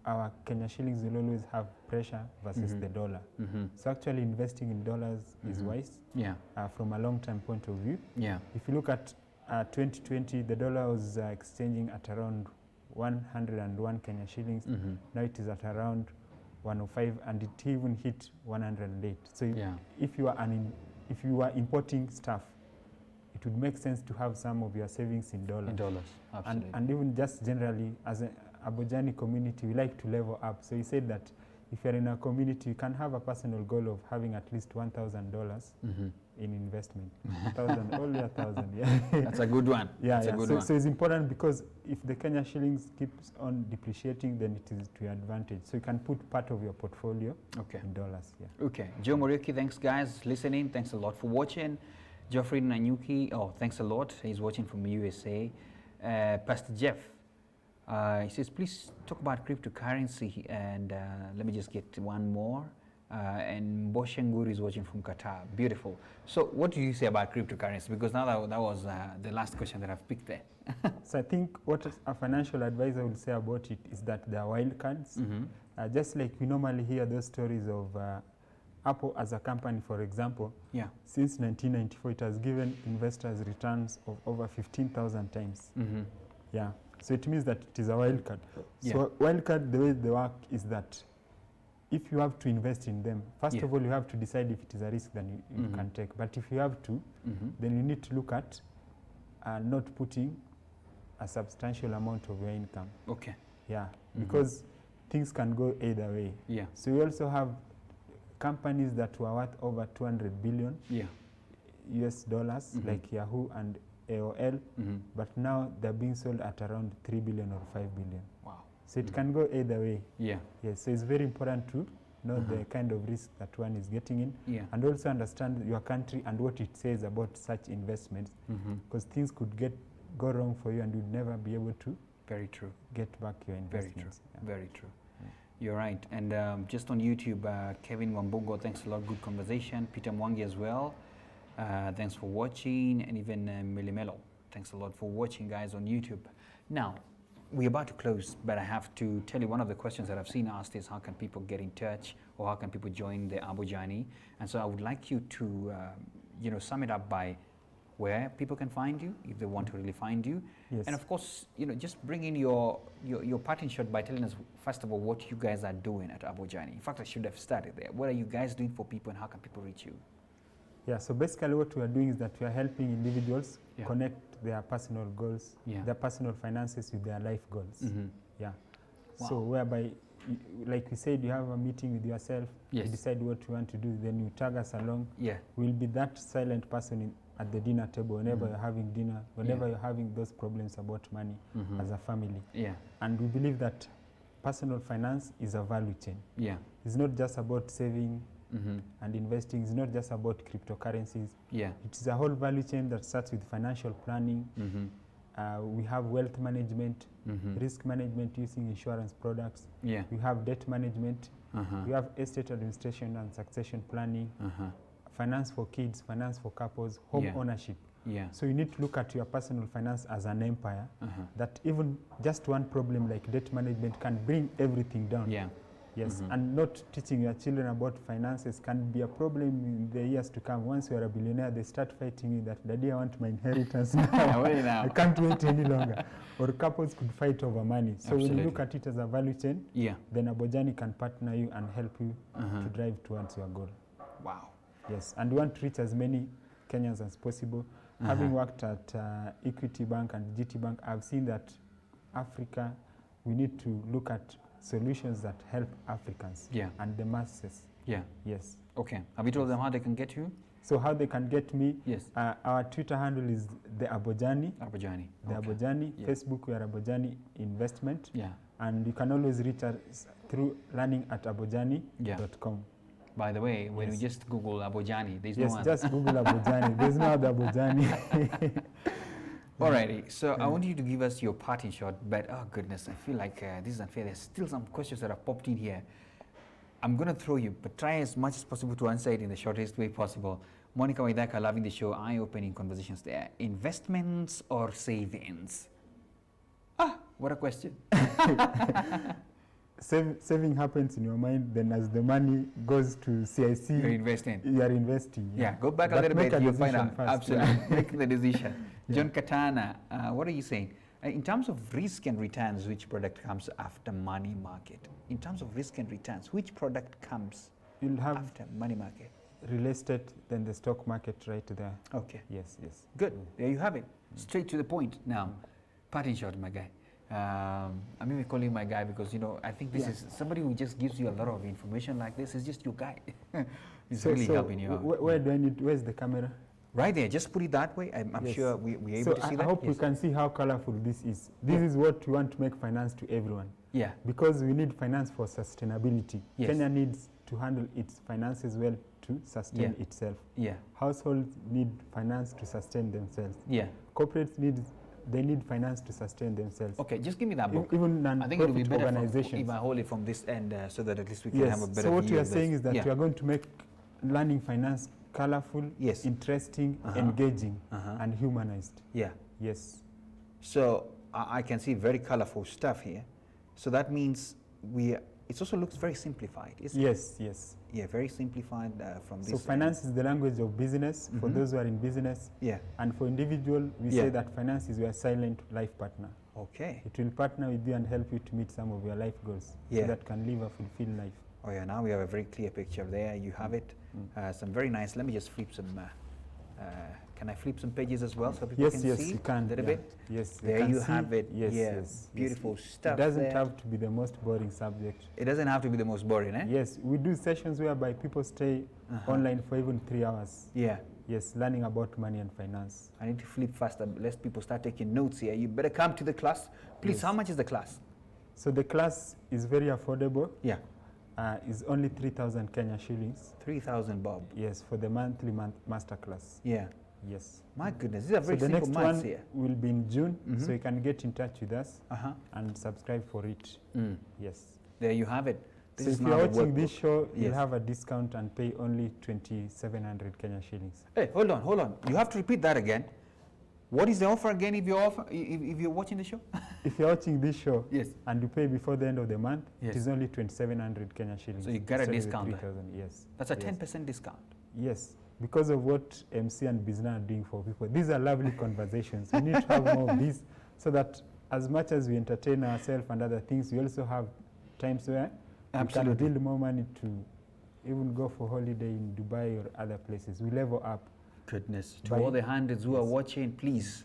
our Kenya shillings will always have pressure versus the dollar. So actually investing in dollars is wise from a long-term point of view. If you look at 2020, the dollar was exchanging at around 101 Kenya shillings. Now it is at around 105 and it even hit 108. So if you are importing stuff, it would make sense to have some of your savings in dollars. Absolutely. And even just generally, as a Abojani community, we like to level up. So he said that if you're in a community, you can have a personal goal of having at least $1,000 in investment. 1,000, only 1,000. That's a good one. So it's important because if the Kenya shillings keeps on depreciating, then it is to your advantage. So you can put part of your portfolio in dollars. Okay. Joe Muriuki, thanks guys listening. Thanks a lot for watching. Geoffrey Nanyuki, thanks a lot. He's watching from USA. Pastor Jeff, He says, please talk about cryptocurrency, and let me just get one more. And Boshengur is watching from Qatar. Beautiful. So what do you say about cryptocurrency? Because now that was the last question that I've picked there. So I think what a financial advisor will say about it is that there are wild cards. Just like we normally hear those stories of Apple as a company, for example. Yeah. Since 1994, it has given investors returns of over 15,000 times. Yeah. So it means that it is a wild card. Yeah. So wild card, the way they work is that if you have to invest in them, first of all, you have to decide if it is a risk that you can take. But if you have to, then you need to look at not putting a substantial amount of your income. Okay. Yeah, because things can go either way. Yeah. So we also have companies that were worth over 200 billion US dollars, like Yahoo and AOL, but now they're being sold at around 3 billion or 5 billion. Wow. So it can go either way. Yeah. Yes, so it's very important to know the kind of risk that one is getting in, Yeah. and also understand your country and what it says about such investments, because things could go wrong for you and you'd never be able to Very true. get back your Very investments. true. Very true. You're right. And just on YouTube, Kevin Wambugo, thanks a lot. Good conversation. Peter Mwangi as well. Thanks for watching. And even Milimelo, thanks a lot for watching, guys, on YouTube. Now, we're about to close, but I have to tell you one of the questions that I've seen asked is how can people get in touch, or how can people join the Abojani? And so I would like you to, sum it up by where people can find you, if they want to really find you. Yes. And of course, just bring in your parting shot by telling us, first of all, what you guys are doing at Abojani. In fact, I should have started there. What are you guys doing for people, and how can people reach you? Yeah, so basically what we are doing is that we are helping individuals Yeah. connect their personal goals, Yeah. their personal finances with their life goals. Yeah. Wow. So whereby, like we said, you have a meeting with yourself, Yes. you decide what you want to do, then you tag us along. Yeah. We'll be that silent person at the dinner table whenever you're having dinner, whenever you're having those problems about money as a family. Yeah. And we believe that personal finance is a value chain. Yeah. It's not just about saving and investing. It's not just about cryptocurrencies. Yeah. It is a whole value chain that starts with financial planning. We have wealth management, risk management using insurance products. Yeah. We have debt management. We have estate administration and succession planning. Finance for kids, finance for couples, home ownership. Yeah. So you need to look at your personal finance as an empire, that even just one problem like debt management can bring everything down. Yeah. Yes, and not teaching your children about finances can be a problem in the years to come. Once you're a billionaire, they start fighting you that, Daddy, I want my inheritance now. Wait now. I can't wait any longer. Or couples could fight over money. So when Absolutely. you look at it as a value chain, Yeah. then Abojani can partner you and help you to drive towards your goal. Wow. Yes, and we want to reach as many Kenyans as possible. Having worked at Equity Bank and GT Bank, I've seen that Africa, we need to look at solutions that help Africans and the masses. Yeah. Yes. Okay. Have you told them how they can get you? So how they can get me? Yes. Our Twitter handle is the Abojani. Abojani. The Okay. Abojani. Yeah. Facebook, we are Abojani Investment. Yeah. And you can always reach us through learning@abojani.com. By the way, when Yes. you just Google Abojani, there's Yes, no other. just Google Abojani. There's no other Abojani. Alrighty, so I want you to give us your parting shot, but oh goodness, I feel like this is unfair. There's still some questions that have popped in here. I'm going to throw you, but try as much as possible to answer it in the shortest way possible. Monica Waidaka, loving the show, eye-opening conversations there. Investments or savings? What a question. Saving happens in your mind, then as the money goes to CIC, You're investing. you are investing. Yeah, go back a But little make bit, a you'll find decision out. first, Absolutely, make the decision. John Katana, what are you saying? In terms of risk and returns, which product comes after money market? In terms of risk and returns, which product comes You'll have after money market? real estate, then the stock market right there. Okay, Yes, yes. good. There you have it. Straight to the point. Now, parting shot, my guy. I'm even calling my guy because, I think this is somebody who just gives you a lot of information like this. Is just your guy. He's really helping you out. Where do I need, where's the camera? Right there. Just put it that way. I'm Yes. sure we're able to see that. I hope Yes. we can see how colorful this is. This is what we want to make finance to everyone. Yeah. Because we need finance for sustainability. Yes. Kenya needs to handle its finances well to sustain itself. Yeah. Households need finance to sustain themselves. Yeah. Corporates need they need finance to sustain themselves. Okay, just give me that book. Even I think it would be non-profit better organizations. if I hold it from this end so that at least we can Yes. have a better So what view we are of this. saying is that Yeah. we are going to make learning finance colorful, Yes. interesting, Uh-huh. engaging, Uh-huh. and humanized. Yeah. Yes. So I can see very colorful stuff here. So that means it also looks very simplified, isn't it? Yes, yes. Yeah, very simplified from this. So finance is the language of business for Mhm. those who are in business. Yeah. And for individual, we Yeah. say that finance is your silent life partner. Okay. It will partner with you and help you to meet some of your life goals Yeah. so that can live a fulfilled life. Oh yeah, now we have a very clear picture there. You have it. Some very nice. Let me just flip some. Can I flip some pages as well so people Yes, can yes, see you can. a little yeah. bit? Yes, There can you see. have it. Yes, Yeah, yes. beautiful yes. stuff It doesn't there. have to be the most boring subject. It doesn't have to be the most boring, eh? Yes, we do sessions whereby people stay Uh-huh. online for even 3 hours. Yeah. Yes, learning about money and finance. I need to flip faster, lest people start taking notes here. You better come to the class. Please, Yes. how much is the class? So the class is very affordable. Yeah. It's only 3,000 Kenya shillings. 3,000 bob. Yes, for the monthly master class. Yeah. Yes. My goodness, these are So very the simple next maths one here. will be in June, Mhm. so you can get in touch with us Uh-huh. and subscribe for it. Mm. Yes. There you have it. This So is if now you're the watching this workbook. show, Yes. you'll have a discount and pay only 2,700 Kenya shillings. Hey, hold on. You have to repeat that again. What is the offer again if you're watching the show? If you're watching this show Yes. and you pay before the end of the month, Yes. it is only 2,700 Kenya shillings. So you get a instead of the discount there. 3,000, yes. That's a Yes. 10% discount. Yes, because of what MC and Bizna are doing for people. These are lovely conversations. We need to have more of these so that as much as we entertain ourselves and other things, we also have times where Absolutely. we can build more money to even go for holiday in Dubai or other places. We level up. Goodness. To By- all the hundreds who are Yes. watching, please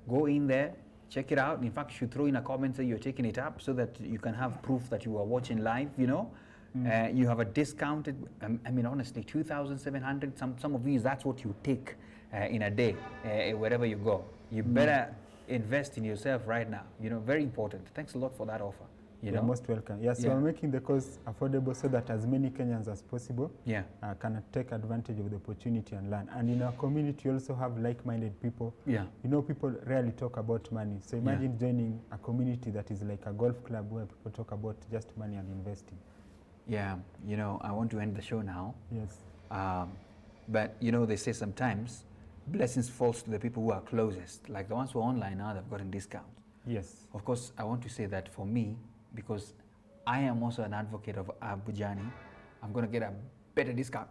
go in there, check it out. In fact, you should throw in a comment that you're taking it up so that you can have proof that you are watching live, you know. You have a discounted, I mean, honestly, 2,700. Some of these, that's what you take in a day, wherever you go. You better invest in yourself right now. You know, very important. Thanks a lot for that offer. You You're know. most welcome. Yes, Yeah. we're making the course affordable so that as many Kenyans as possible Yeah. can take advantage of the opportunity and learn. And in our community, we also have like-minded people. Yeah. You know, people rarely talk about money. So imagine joining a community that is like a golf club where people talk about just money and investing. Yeah. You know, I want to end the show now. Yes. But you know, they say sometimes blessings falls to the people who are closest, like the ones who are online now, they've gotten discounts. Yes. Of course, I want to say that for me, because I am also an advocate of Abujani, I'm going to get a better discount.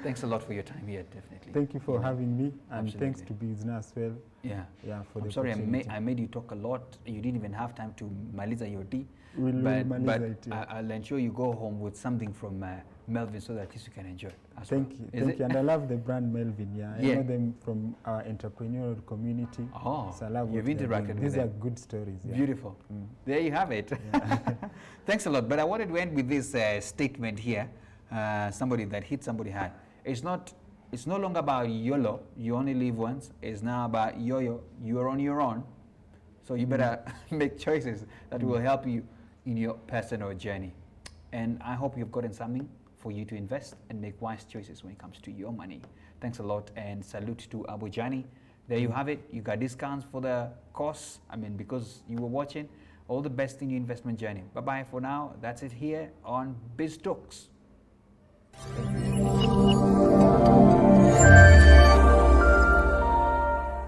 Thanks a lot for your time here, definitely. Thank you for having me, and thanks Absolutely. to Bizna as well. Yeah. Yeah, for I'm the sorry opportunity. I made you talk a lot. You didn't even have time to maliza your tea. We'll maliza but it, yeah. I'll ensure you go home with something from Melvin so that at least you can enjoy it as Thank well. you, Is thank it? you. And I love the brand Melvin. Yeah, I Yeah. know them from our entrepreneurial community. Oh, So I love you've what they're interacted doing. with These them. are good stories. Yeah. Beautiful. There you have it. Thanks a lot. But I wanted to end with this statement here. Somebody that hit somebody hard. It's no longer about YOLO, you only live once. It's now about YOYO, you are on your own. So you better make choices that will help you in your personal journey. And I hope you've gotten something for you to invest and make wise choices when it comes to your money. Thanks a lot, and salute to Abujani. There you have it. You got discounts for the course. I mean, because you were watching. All the best in your investment journey. Bye-bye for now. That's it here on Biz Talks.